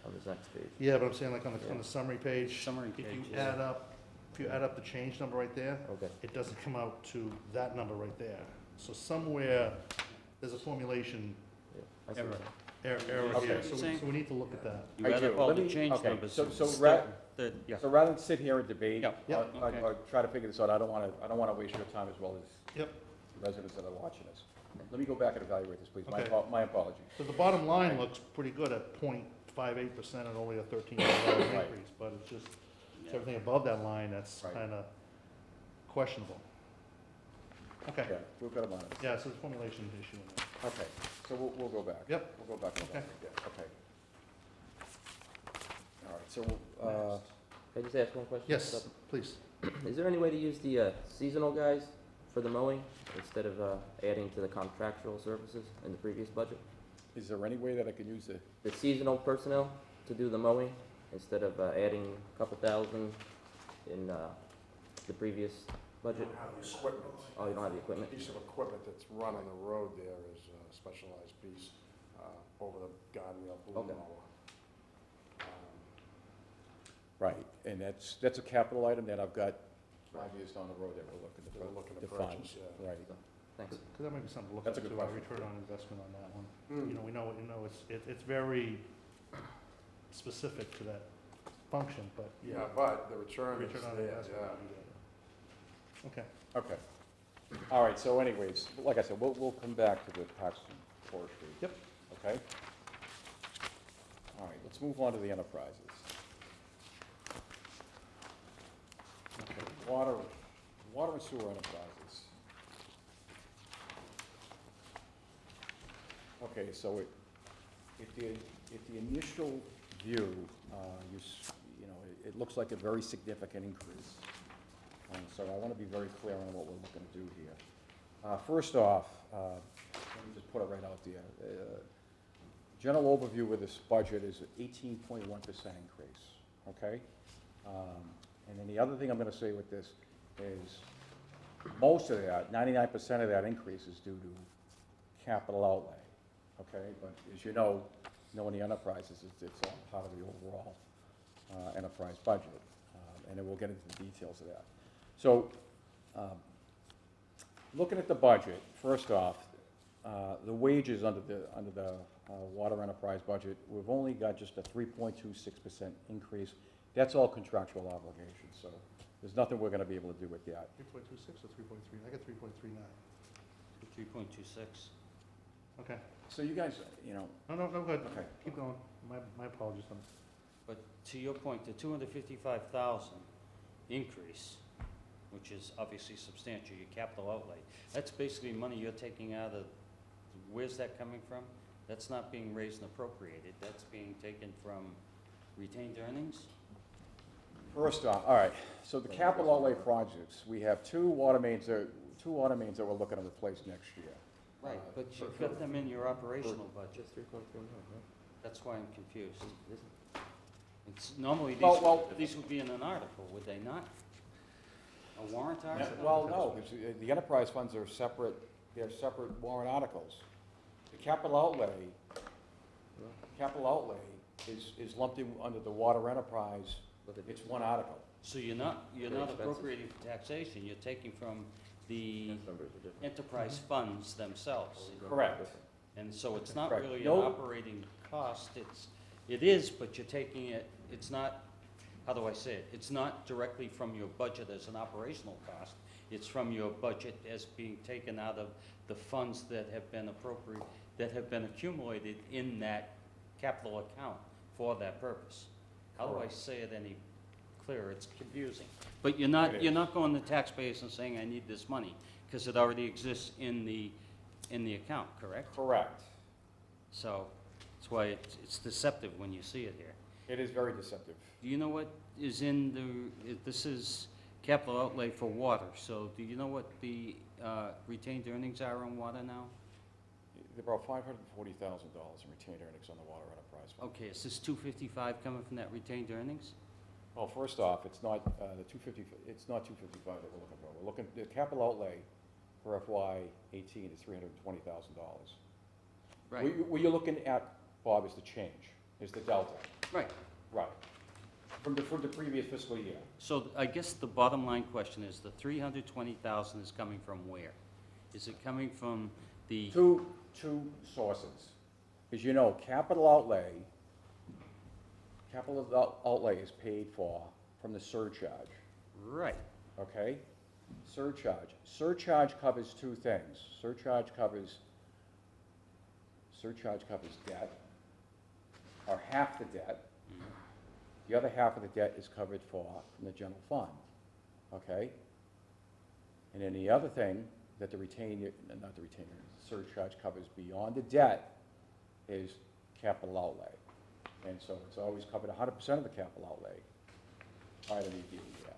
on this next page. yeah, but I'm saying like on the summary page, Summary if you page, yeah. add up the change number right there, Okay. it doesn't come out to that number right there. So somewhere, there's a formulation Yeah, I see Error. that. error Okay. here, See so what you're saying? we need to look at that. You I add do. up all Let the me- change okay, numbers. so it's ra- yeah. So rather than sit here and debate, Yeah. Yep. Okay. or try to figure this out, I don't want to waste your time as well as Yep. the residents that are watching us. Let me go back and evaluate this, please. Okay. My apologies. So the bottom line looks pretty good at 0.58% and only a $13 Right. increase, but it's just, it's everything above that line that's Right. kind of questionable. Okay, Yeah, we've got them on it. yeah, so the formulation issue in there. Okay, so we'll go back. Yep. We'll go back and Okay. evaluate, yeah, okay. All right, so, Can I just ask one question? Yes, please. Is there any way to use the seasonal guys for the mowing instead of adding to the contractual services in the previous budget? is there any way that I can use the, The seasonal personnel to do the mowing instead of adding a couple thousand in the previous budget? Have the equipment. Oh, you don't have the equipment? Piece of equipment that's run on the road there is a specialized piece over the guide rail boom Okay. mower. right, and that's a capital item that I've got 5 years down the road that we're looking They're looking to to fund. purchase, yeah. Right, Thanks. Because that might be something to look That's at a good too, our question. return on investment on that one. Hmm. You know, we know, it's very specific to that function, but Yeah, but the return is return on there, investment. yeah. would be there. Okay, okay. All right, so anyways, like I said, we'll come back to the Parks and Forestry. Yep. Okay? All right, let's move on to the enterprises. Okay, Water and sewer enterprises. Okay, so at the initial view, you know, it looks like a very significant increase. So I want to be very clear on what we're looking to do here. First off, let me just put it right out there. General overview of this budget is an 18.1% increase, okay? And then the other thing I'm going to say with this is most of that, 99% of that increase is due to capital outlay, okay? But as you know, knowing the enterprises, it's all part of the overall enterprise budget, and then we'll get into the details of that. So, looking at the budget, first off, the wages under the water enterprise budget, we've only got just a 3.26% increase. That's all contractual obligations, so there's nothing we're gonna be able to do with that. 3.26 or 3.3? I got 3.39. 3.26. Okay. So you guys, you know, No, good. Okay. Keep going. My apologies. But to your point, the 255,000 increase, which is obviously substantial, your capital outlay, that's basically money you're taking out of, where's that coming from? That's not being raised and appropriated, that's being taken from retained earnings? first off, all right, so the capital outlay projects, we have two water mains that we're looking to replace next year. Right, but you've got them in your operational budget, Just 3.39, right? that's why I'm confused. This- It's, normally, Well- these would be in an article, would they not? A warrant Yeah, article? well, no, because the enterprise funds are separate, they're separate warrant articles. The capital outlay is lumped in under the water enterprise, Look at it's this. one article. So you're not expenses. appropriating for taxation, you're taking from the These numbers are different. enterprise funds themselves. Correct. And so it's not Correct. really an No- operating cost, it is, but you're taking it, it's not, how do I say it? It's not directly from your budget as an operational cost, it's from your budget as being taken out of the funds that have been appropriate, that have been accumulated in that capital account for that purpose. How do I Correct. say it any clearer? It's confusing. But It you're is. not going to taxpayers and saying, I need this money, because it already exists in the account, correct? Correct. So, that's why it's deceptive when you see it here. It is very deceptive. Do you know what is in this is capital outlay for water, so do you know what the retained earnings are on water now? There are about $540,000 in retained earnings on the water enterprise fund. Okay, is this 255 coming from that retained earnings? Well, first off, it's not, it's not 255 that we're looking for. We're looking, the capital outlay for FY18 is $320,000. Right, What you're looking at, Bob, is the change, is the delta. right. Right. From the previous fiscal year. So I guess the bottom line question is, the 320,000 is coming from where? Is it coming from the, Two sources. As you know, capital outlay is paid for from the surcharge, right, okay? Surcharge. Surcharge covers two things. Surcharge covers debt, or half the debt. The other half of the debt is covered for from the general fund, okay? And then the other thing that surcharge covers beyond the debt is capital outlay. And so it's always covered 100% of the capital outlay prior to me being here.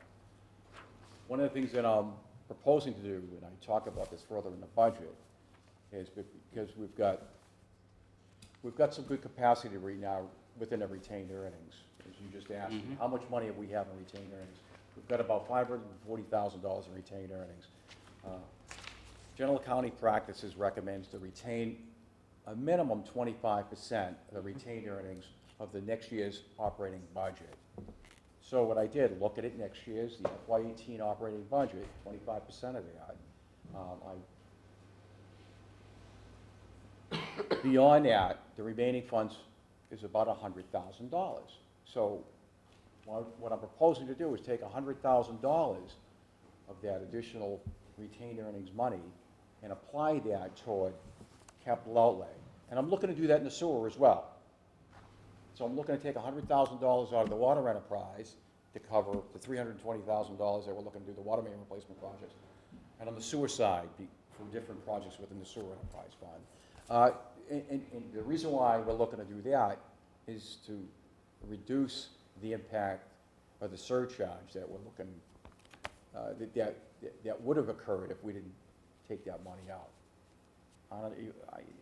One of the things that I'm proposing to do, and I talk about this further in the budget, is because we've got some good capacity right now within the retained earnings. As you just asked, me, how much money have we have in retained earnings? We've got about $540,000 in retained earnings. General accounting practices recommends to retain a minimum 25% of the retained earnings of the next year's operating budget. So what I did, look at it next year's, the FY18 operating budget, 25% of that. Beyond that, the remaining funds is about $100,000. So what I'm proposing to do is take $100,000 of that additional retained earnings money and apply that toward capital outlay. And I'm looking to do that in the sewer as well. So I'm looking to take $100,000 out of the water enterprise to cover the $320,000 that we're looking to do the water main replacement projects. And on the sewer side, for different projects within the sewer enterprise fund. And the reason why we're looking to do that is to reduce the impact of the surcharge that we're looking, that would have occurred if we didn't take that money out.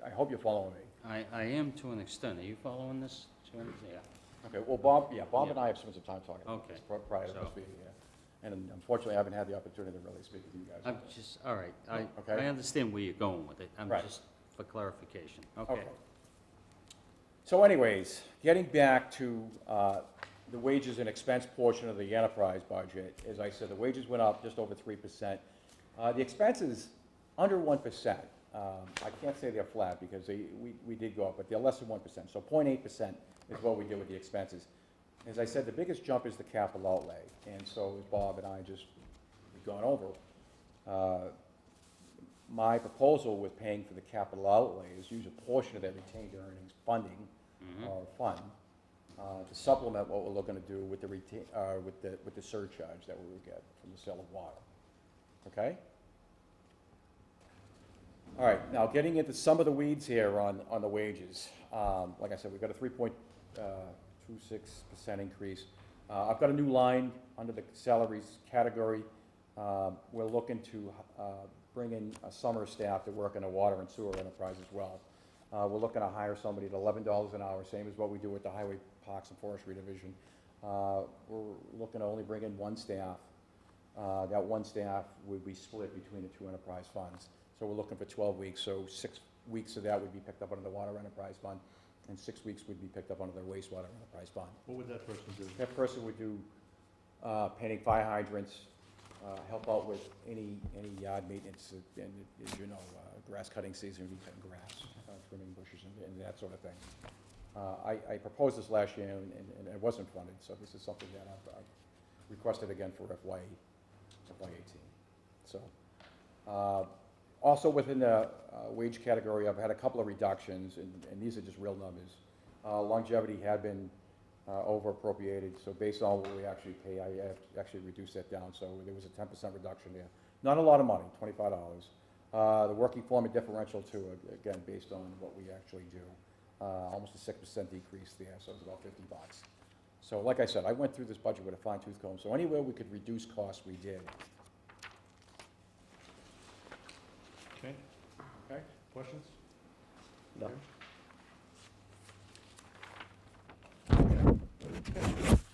I hope you're following me. I am to an extent. Are you following this? Yeah. Okay, well, Bob and I have spent some time talking about Okay, this prior to so- this meeting here. And unfortunately, I haven't had the opportunity to really speak with you guys. I'm just, all right, I Okay. understand where you're going with it. I'm Right. just for clarification. Okay. So anyways, getting back to the wages and expense portion of the enterprise budget, as I said, the wages went up just over 3%. The expenses, under 1%. I can't say they're flat because we did go up, but they're less than 1%. So 0.8% is what we did with the expenses. As I said, the biggest jump is the capital outlay. And so as Bob and I just gone over, my proposal with paying for the capital outlay is use a portion of that retained earnings funding or fund to supplement what we're looking to do with the surcharge that we would get from the sale of water. Okay? All right, now getting into some of the weeds here on the wages. Like I said, we've got a 3.26% increase. I've got a new line under the salaries category. We're looking to bring in a summer staff to work in a water and sewer enterprise as well. We're looking to hire somebody at $11 an hour, same as what we do with the Highway, Parks, and Forestry Division. We're looking to only bring in one staff. That one staff would be split between the two enterprise funds. So we're looking for 12 weeks, so 6 weeks of that would be picked up under the Water Enterprise Fund, and 6 weeks would be picked up under the Wastewater Enterprise Fund. What would that person do? That person would do painting fire hydrants, help out with any yard maintenance, and as you know, grass cutting season, we cutting grass, trimming bushes and that sort of thing. I proposed this last year and it wasn't funded, so this is something that I've requested again for FY18. So, also within the wage category, I've had a couple of reductions, and these are just real numbers. Longevity had been over appropriated, so based on what we actually pay, I have actually reduced that down, so there was a 10% reduction there. Not a lot of money, $25. The working foreman differential too, again, based on what we actually do, almost a 6% decrease there, so it's about $50. So like I said, I went through this budget with a fine tooth comb, so anywhere we could reduce costs, we did. Okay, Okay? questions? No.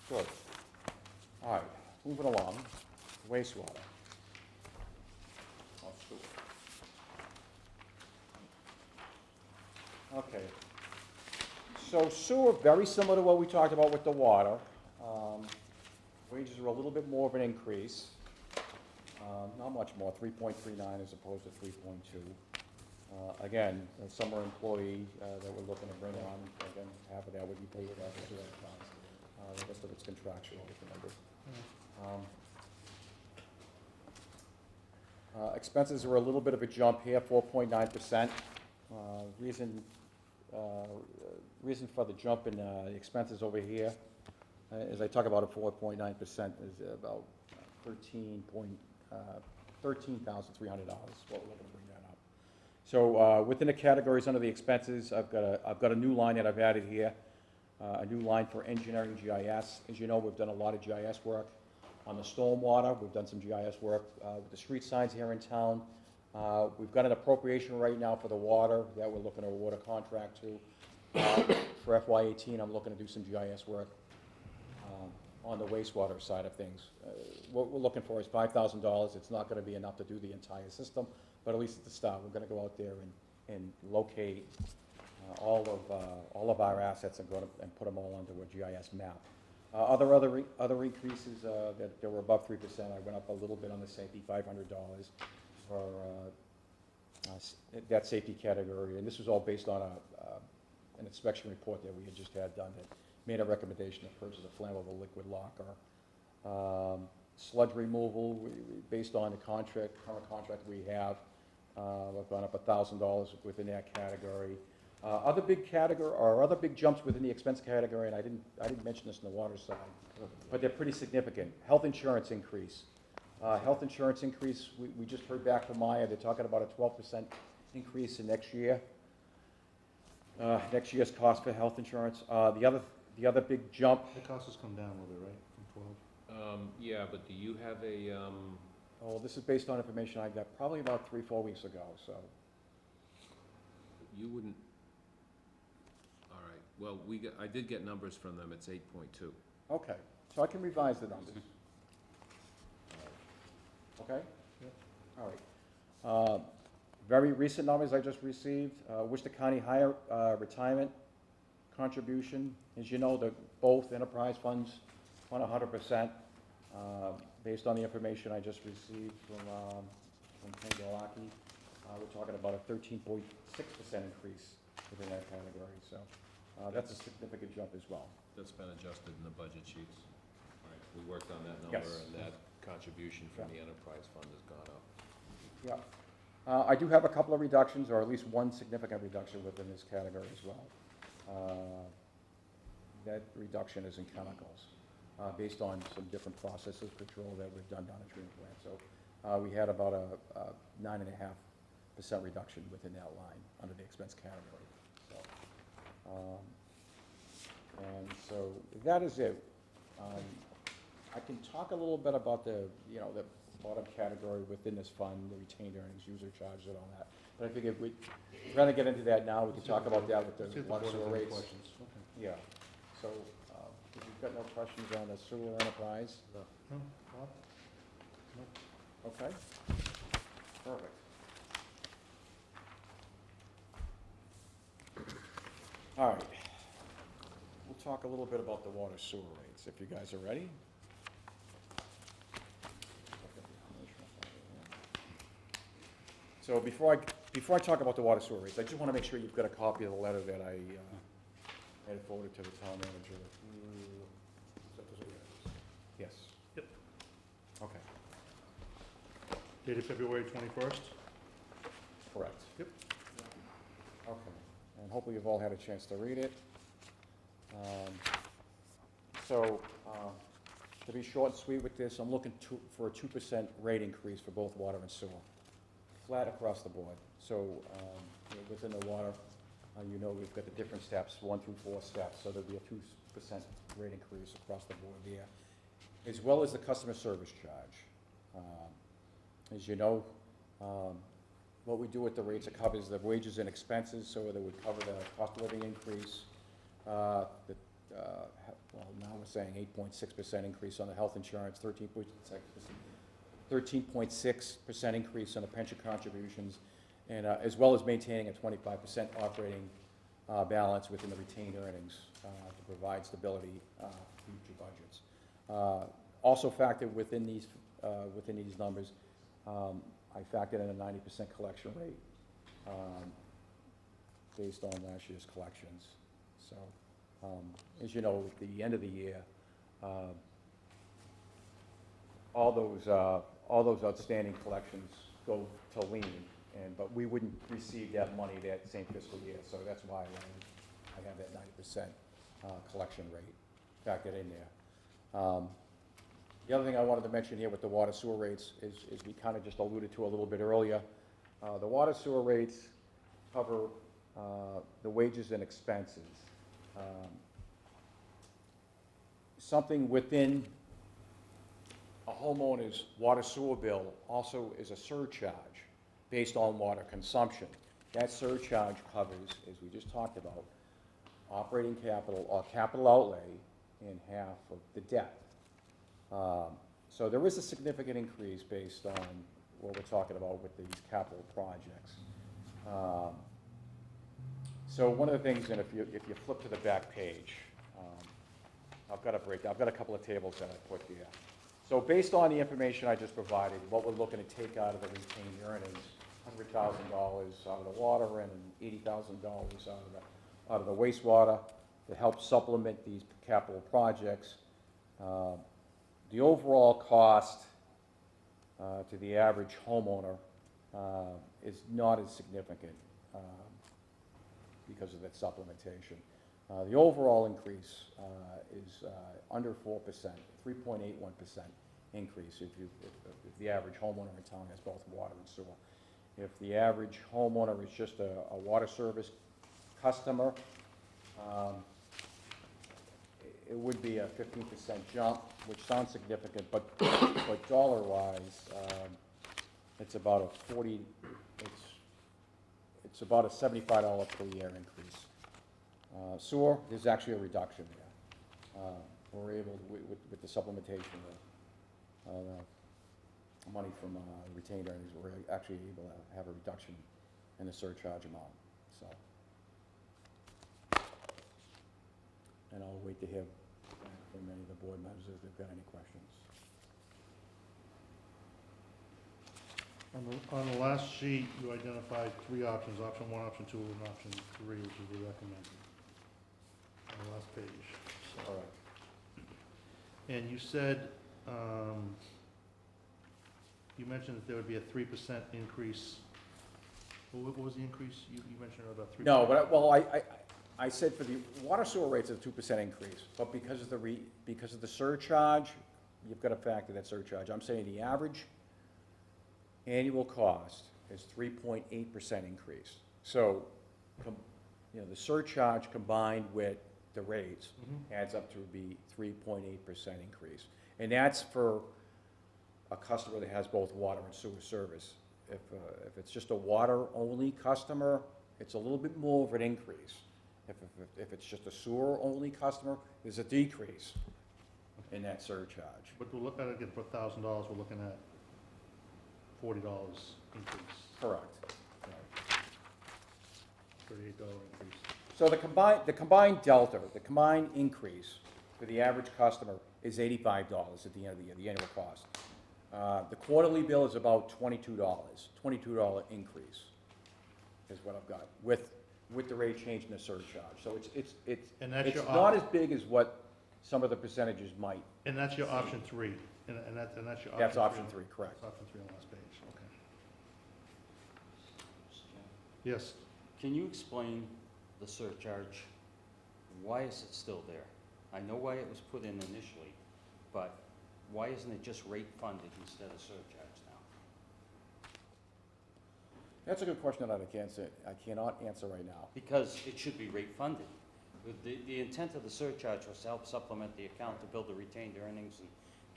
Good. All right, moving along, wastewater. Oh, sewer. Okay. So sewer, very similar to what we talked about with the water. Wages are a little bit more of an increase. Not much more, 3.39 as opposed to 3.2. Again, a summer employee that we're looking to bring on, again, half of that would be paid out of sewer funds. The rest of it's contractual, remember. Expenses are a little bit of a jump here, 4.9%. Reason for the jump in the expenses over here, as I talk about a 4.9%, is about $13,300, what we're looking to bring that up. So within the categories under the expenses, I've got a new line that I've added here, a new line for engineering GIS. As you know, we've done a lot of GIS work on the stormwater. We've done some GIS work with the street signs here in town. We've got an appropriation right now for the water that we're looking to award a contract to. For FY18, I'm looking to do some GIS work on the wastewater side of things. What we're looking for is $5,000. It's not going to be enough to do the entire system, but at least at the start, we're going to go out there and locate all of our assets and put them all onto a GIS map. Other increases that were above 3%, I went up a little bit on the safety, $500 for that safety category, and this was all based on an inspection report that we had just had done that made a recommendation to purchase a flammable liquid locker. Sludge removal, based on the current contract we have, we've gone up $1,000 within that category. Other big category, or other big jumps within the expense category, and I didn't mention this in the water side, but they're pretty significant. Health insurance increase. Health insurance increase, we just heard back from Maya, they're talking about a 12% increase in next year. Next year's cost for health insurance. The other big jump, The cost has come down a little bit, right, from 12? Yeah, but do you have a, oh, this is based on information I got probably about 3-4 weeks ago, so. you wouldn't, all right, well, I did get numbers from them, it's 8.2. Okay, so I can revise the numbers. Okay? Yep. All right. Very recent numbers I just received, Worcester County Higher Retirement Contribution. As you know, both enterprise funds on 100%, based on the information I just received from Ken Galaki. We're talking about a 13.6% increase within that category, so that's a significant jump as well. That's been adjusted in the budget sheets. Right, we worked on that Yes. number, and that contribution from the enterprise fund has gone up. Yeah. I do have a couple of reductions, or at least one significant reduction within this category as well. That reduction is in chemicals, based on some different processes control that we've done down at treatment plant. So we had about a 9.5% reduction within that line under the expense category. So, and so that is it. I can talk a little bit about the bottom category within this fund, the retained earnings, user charges and all that. But I figured we'd rather get into that now, we can talk about that with See if the water board has sewer any rates. questions. Okay. Yeah, so, if you've got no questions on the sewer enterprise, No, Bob? okay? Perfect. All right. We'll talk a little bit about the water sewer rates, if you guys are ready. So before I talk about the water sewer rates, I just want to make sure you've got a copy of the letter that I had forwarded to the town manager. Yes. Yep. Okay, Dated February 21st? correct. Yep. Okay, and hopefully you've all had a chance to read it. So, to be short and sweet with this, I'm looking for a 2% rate increase for both water and sewer, flat across the board. So, within the water, we've got the different steps, 1 through 4 steps, so there'll be a 2% rate increase across the board there, as well as the customer service charge. As you know, what we do with the rates, it covers the wages and expenses, so that would cover the cost of living increase. Well, now we're saying 8.6% increase on the health insurance, 13.6% increase on the pension contributions, and as well as maintaining a 25% operating balance within the retained earnings to provide stability for future budgets. Also factored within these numbers, I factored in a 90% collection rate based on last year's collections. So, as you know, at the end of the year, all those outstanding collections go to lien, but we wouldn't receive that money that same fiscal year, so that's why I have that 90% collection rate factored in there. The other thing I wanted to mention here with the water sewer rates is we kind of just alluded to a little bit earlier. The water sewer rates cover the wages and expenses. Something within a homeowner's water sewer bill also is a surcharge based on water consumption. That surcharge covers, as we just talked about, operating capital or capital outlay in half of the debt. So there is a significant increase based on what we're talking about with these capital projects. So one of the things, and if you flip to the back page, I've got a couple of tables that I put there. So based on the information I just provided, what we're looking to take out of the retained earnings, $100,000 out of the water and $80,000 out of the wastewater to help supplement these capital projects. The overall cost to the average homeowner is not as significant. because of that supplementation. The overall increase is under 4%, 3.81% increase if the average homeowner in town has both water and sewer. If the average homeowner is just a water service customer, it would be a 15% jump, which sounds significant, but dollar-wise, it's about a it's about a $75 per year increase. Sewer, there's actually a reduction there. We're able, with the supplementation of money from retained earnings, we're actually able to have a reduction in the surcharge amount, so. And I'll wait to hear back from any of the board members if they've got any questions. On the last sheet, you identified 3 options, option 1, option 2, and option 3, which is the recommended. On the last page. So- All right. And you said, you mentioned that there would be a 3% increase. What was the increase? You mentioned about 3%. No, but I said for the water sewer rates, it's a 2% increase, but because of the surcharge, you've got to factor that surcharge. I'm saying the average annual cost is 3.8% increase. So, the surcharge combined with the rates adds up to be 3.8% increase. And that's for a customer that has both water and sewer service. If it's just a water-only customer, it's a little bit more of an increase. If it's just a sewer-only customer, there's a decrease in that surcharge. But we'll look at it again, for $1,000, we're looking at $40 increase, Correct. $38 increase. So the combined delta, the combined increase for the average customer is $85 at the end of the year, the annual cost. The quarterly bill is about $22 increase is what I've got, with the rate change and the surcharge. So And that's it's your not as big as what some of the percentages might. And that's your option 3, and that's your option 3. That's option 3, correct. That's option 3 on the last page, okay. Yes, Can you explain the surcharge? Why is it still there? I know why it was put in initially, but why isn't it just rate funded instead of surcharge now? That's a good question that I cannot answer right now. Because it should be rate funded. The intent of the surcharge was to help supplement the account to build the retained earnings and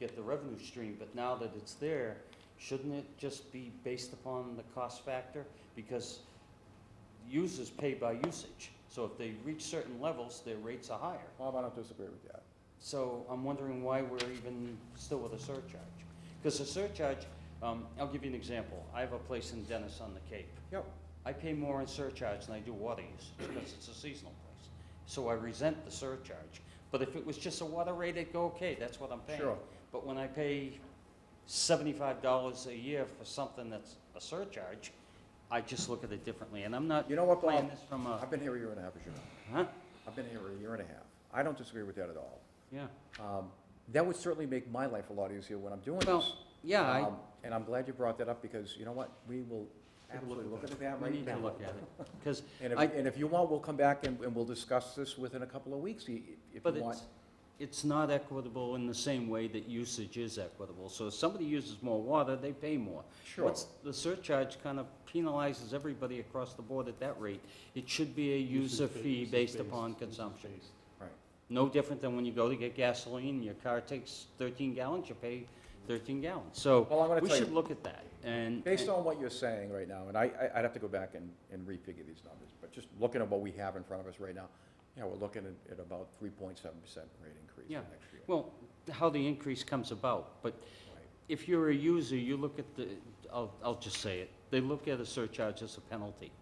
get the revenue stream, but now that it's there, shouldn't it just be based upon the cost factor? Because users pay by usage, so if they reach certain levels, their rates are higher. Bob, I don't disagree with that. So I'm wondering why we're even still with a surcharge. Because the surcharge, I'll give you an example. I have a place in Dennis on the Cape. Yep. I pay more in surcharge than I do water usage because it's a seasonal place. So I resent the surcharge. But if it was just a water rate, it'd go okay, that's what I'm paying. Sure. But when I pay $75 a year for something that's a surcharge, I just look at it differently. And I'm not You know what, playing Bob? this from a, I've been here a year and a half, as you know. huh? I've been here a year and a half. I don't disagree with that at all. Yeah. That would certainly make my life a lot easier when I'm doing Well, this. yeah, And I'm glad you brought that up, because you know what? We will Take a look absolutely at look that. at that we right need to now. look at it. Because And if you want, we'll come back and we'll discuss this within a couple of weeks, if But you want. it's not equitable in the same way that usage is equitable. So if somebody uses more water, they pay more. Sure. The surcharge kind of penalizes everybody across the board at that rate. It should be a user fee based upon consumption. Right. No different than when you go to get gasoline, your car takes 13 gallons, you pay 13 gallons. So Well, I'm gonna we tell you, should look at that. And based on what you're saying right now, and I'd have to go back and refigure these numbers, but just looking at what we have in front of us right now, yeah, we're looking at about 3.7% rate increase Yeah. for next year. well, how the increase comes about, but Right. if you're a user, you look at I'll just say it, they look at a surcharge as a penalty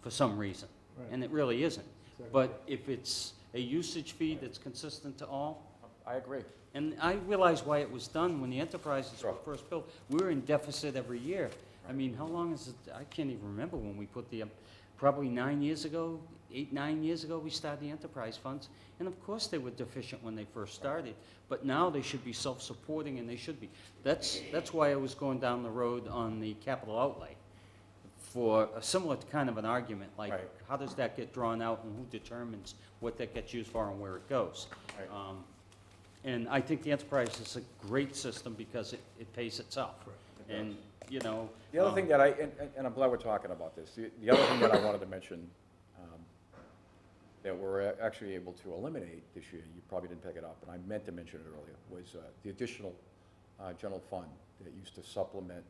for some reason, and it really isn't. But if it's a usage fee that's consistent to all, I agree. and I realize why it was done when the enterprises were Sure. first built. We were in deficit every year. I Right. mean, how long is it, I can't even remember when we put probably 9 years ago, 8, 9 years ago, we started the enterprise funds. And of course, they were deficient when they first started, but now they should be self-supporting, and they should be. That's why I was going down the road on the capital outlay. for a similar kind of an argument, like, Right. how does that get drawn out and who determines what that gets used for and where it goes? Right. And I think the enterprise is a great system because it pays itself. And, you know. The other thing that and I'm glad we're talking about this, the other thing that I wanted to mention, that we're actually able to eliminate this year, you probably didn't pick it up, and I meant to mention it earlier, was the additional general fund that used to supplement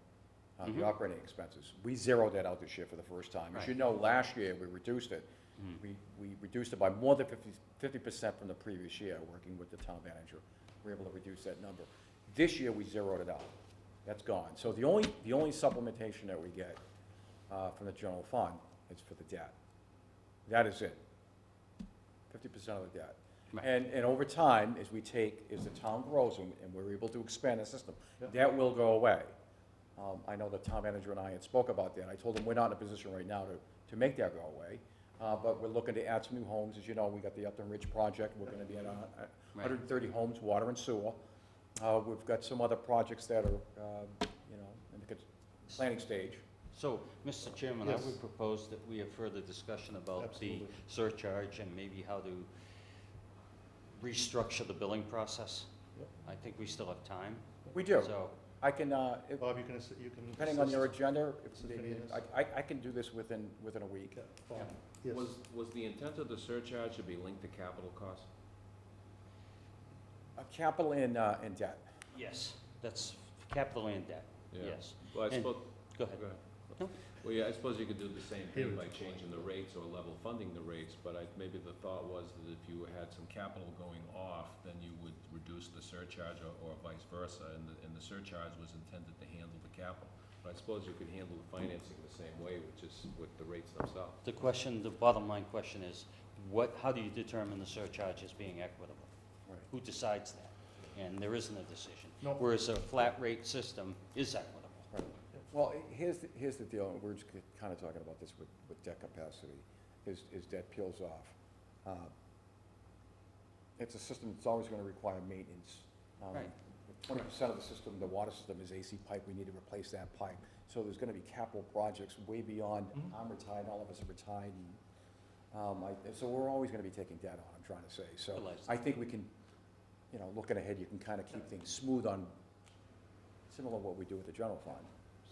the operating expenses. We zeroed that out this year for the first time. As you know, last year, we reduced it. We reduced it by more than 50% from the previous year, working with the town manager. We were able to reduce that number. This year, we zeroed it out. That's gone. So the only supplementation that we get from the general fund is for the debt. That is it. 50% of the debt. Right. And over time, as the town grows and we're able to expand the system, Yep. that will go away. I know the town manager and I had spoke about that. I told him we're not in a position right now to make that go away, but we're looking to add some new homes. As you know, we got the Upton Ridge project. We're gonna be at 130 homes, water and sewer. We've got some other projects that are, in the planning stage. So, Mr. Chairman, I Yes. would propose that we have further discussion about the Absolutely. surcharge and maybe how to restructure the billing process. Yep. I think we still have time. We do. So, I can, Bob, you can. depending on your assist. agenda, Assist any of this? I can do this within a week. Yeah, Bob. Yes. Was the intent of the surcharge to be linked to capital costs? Capital and debt. yes, that's capital and debt, Yeah. yes. Well, I And- suppose, Go ahead. go ahead. No. Well, yeah, I suppose you could do the same Here thing it by is. changing the rates or level funding the rates, but maybe the thought was that if you had some capital going off, then you would reduce the surcharge or vice versa, and the surcharge was intended to handle the capital. But I suppose you could handle the financing the same way, which is with the rates themselves. The bottom line question is, how do you determine the surcharge as being equitable? Right. Who decides that? And there isn't a decision. No. Whereas a flat rate system is equitable. Well, here's the deal, and we're just kind of talking about this with debt capacity, is debt peels off. It's a system that's always going to require maintenance. Right. 20% of the system, the water system is AC pipe, we need to replace that pipe. So there's going to be capital projects way beyond, I'm retired, all of us are retired, and so we're always going to be taking debt on, I'm trying to say. So Realize I think we can, looking ahead, you can kind of keep things smooth on, similar to what we do with the general fund.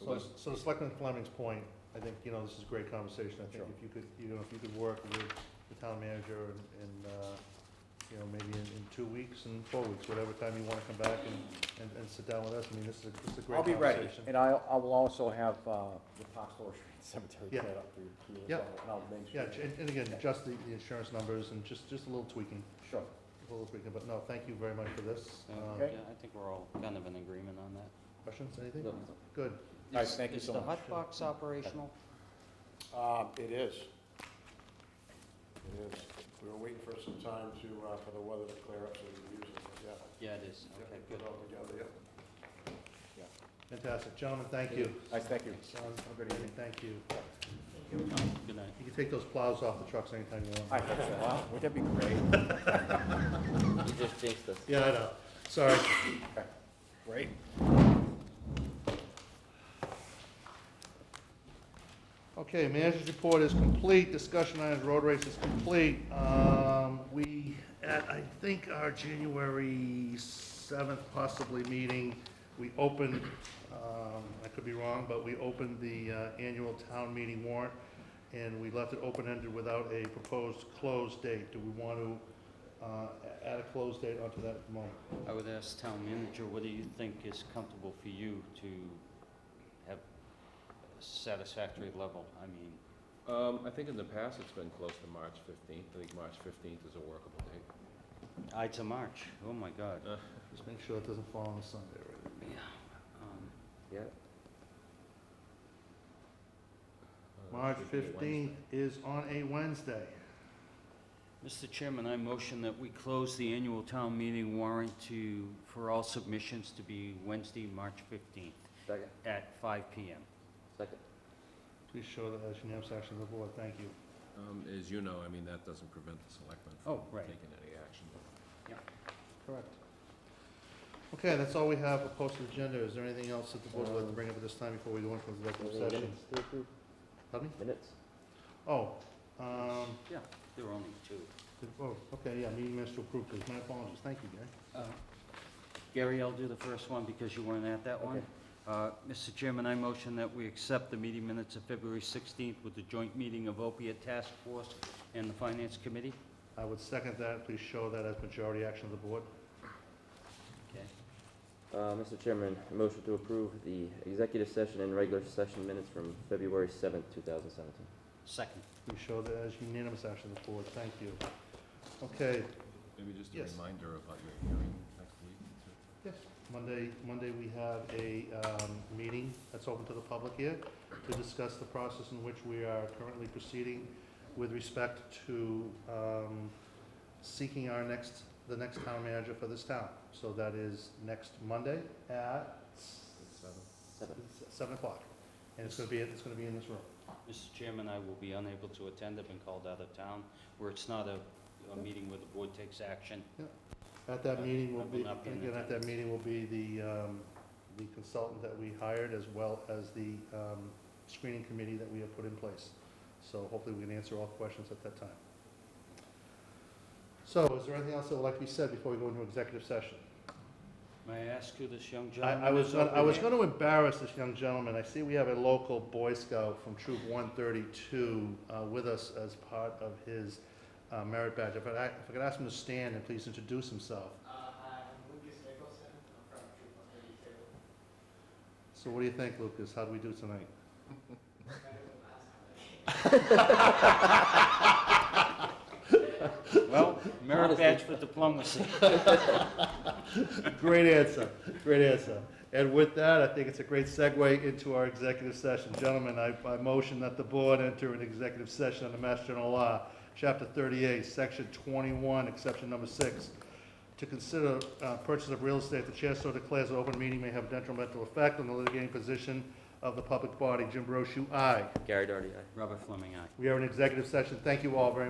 So to Selectman Fleming's point, I think, this is a great conversation. I think Sure. if you could work with the town manager and maybe in 2 weeks and 4 weeks, whatever time you wanna come back and sit down with us, I mean, this is a great I'll be conversation. ready, and I will also have the Park Store Street Cemetery Yeah. cleared up for you as Yeah. well, and I'll make sure. Yeah, and again, just the insurance numbers and just a little tweaking, Sure. but no, thank you very much for this. So, Okay. yeah, I think we're all kind of in agreement on that. Questions, anything? No. Good. All right, thank you so much. Is the hot box operational? It is. It is. We were waiting for some time for the weather to clear up so we can use it, but yeah. Yeah, it is. Yeah, Okay, put good. it all together, yeah. Fantastic. Gentlemen, thank you. Nice, thank you. Sean, good evening, thank you. Good night. You can take those plows off the trucks anytime you want. I think so, huh? Would that be great? You just jinxed us. Yeah, I know. Sorry. Great. Okay, manager's report is complete, discussion items, road race is complete. We, at, I think, our January 7th possibly meeting, we opened, I could be wrong, but we opened the annual town meeting warrant, and we left it open-ended without a proposed close date. Do we want to add a close date onto that at the moment? I would ask town manager, what do you think is comfortable for you to have a satisfactory level? I mean, I think in the past, it's been close to March 15th. I think March 15th is a workable date. Ides of March, oh my God. Just make sure it doesn't fall on a Sunday, right? Yeah. Yeah. March Should be a 15th is on a Wednesday. Mr. Chairman, I motion that we close the annual town meeting warrant for all submissions to be Wednesday, March 15th Second. at 5 PM. Second. Please show that as unanimous action of the board. Thank you. As you know, I mean, that doesn't prevent the selectmen Oh, from right. taking any action. Correct. Okay, that's all we have for posted agenda. Is there anything else that the board would like to bring up at this time before we go into executive Any session? minutes to approve? Pardon me? Minutes? Oh, Yeah, there were only two. oh, okay, yeah, meeting minutes to approve, please. My apologies. Thank you, Gary. Gary, I'll do the first one because you weren't at that one. Okay. Mr. Chairman, I motion that we accept the meeting minutes of February 16th with the joint meeting of opiate task force and the finance committee. I would second that. Please show that as majority action of the board. Okay. Mr. Chairman, I motion to approve the executive session and regular session minutes from February 7th, 2017. Second. Please show that as unanimous action of the board. Thank you. Okay, Maybe just a Yes. reminder about your hearing next week. yes, Monday we have a meeting that's open to the public here to discuss the process in which we are currently proceeding with respect to seeking the next town manager for this town. So that is next Monday at 7 o'clock. And it's gonna be in this room. Mr. Chairman, I will be unable to attend. I've been called out of town where it's not a meeting where the board takes action. At that meeting will I will be, not be in again, at that meeting will be the consultant that we hired as well as the screening committee that we have put in place. So hopefully we can answer all questions at that time. So is there anything else that would like to be said before we go into executive session? May I ask who this young I gentleman was is gonna, over I was here? going to embarrass this young gentleman. I see we have a local Boy Scout from Troop 132 with us as part of his merit badge. If I could ask him to stand and please introduce himself. So what do you think, Lucas? How do we do tonight? Well, merit badge for diplomacy. Great answer, great answer. And with that, I think it's a great segue into our executive session. Gentlemen, I motion that the board enter an executive session under Mass General Law, Chapter 38, Section 21, Exception Number 6, to consider purchase of real estate. The chair so declares an open meeting may have a detrimental effect on the litigating position of the public body. Jim Brochu, aye. Gary Doherty, aye. Robert Fleming, aye. We are in executive session. Thank you all very much.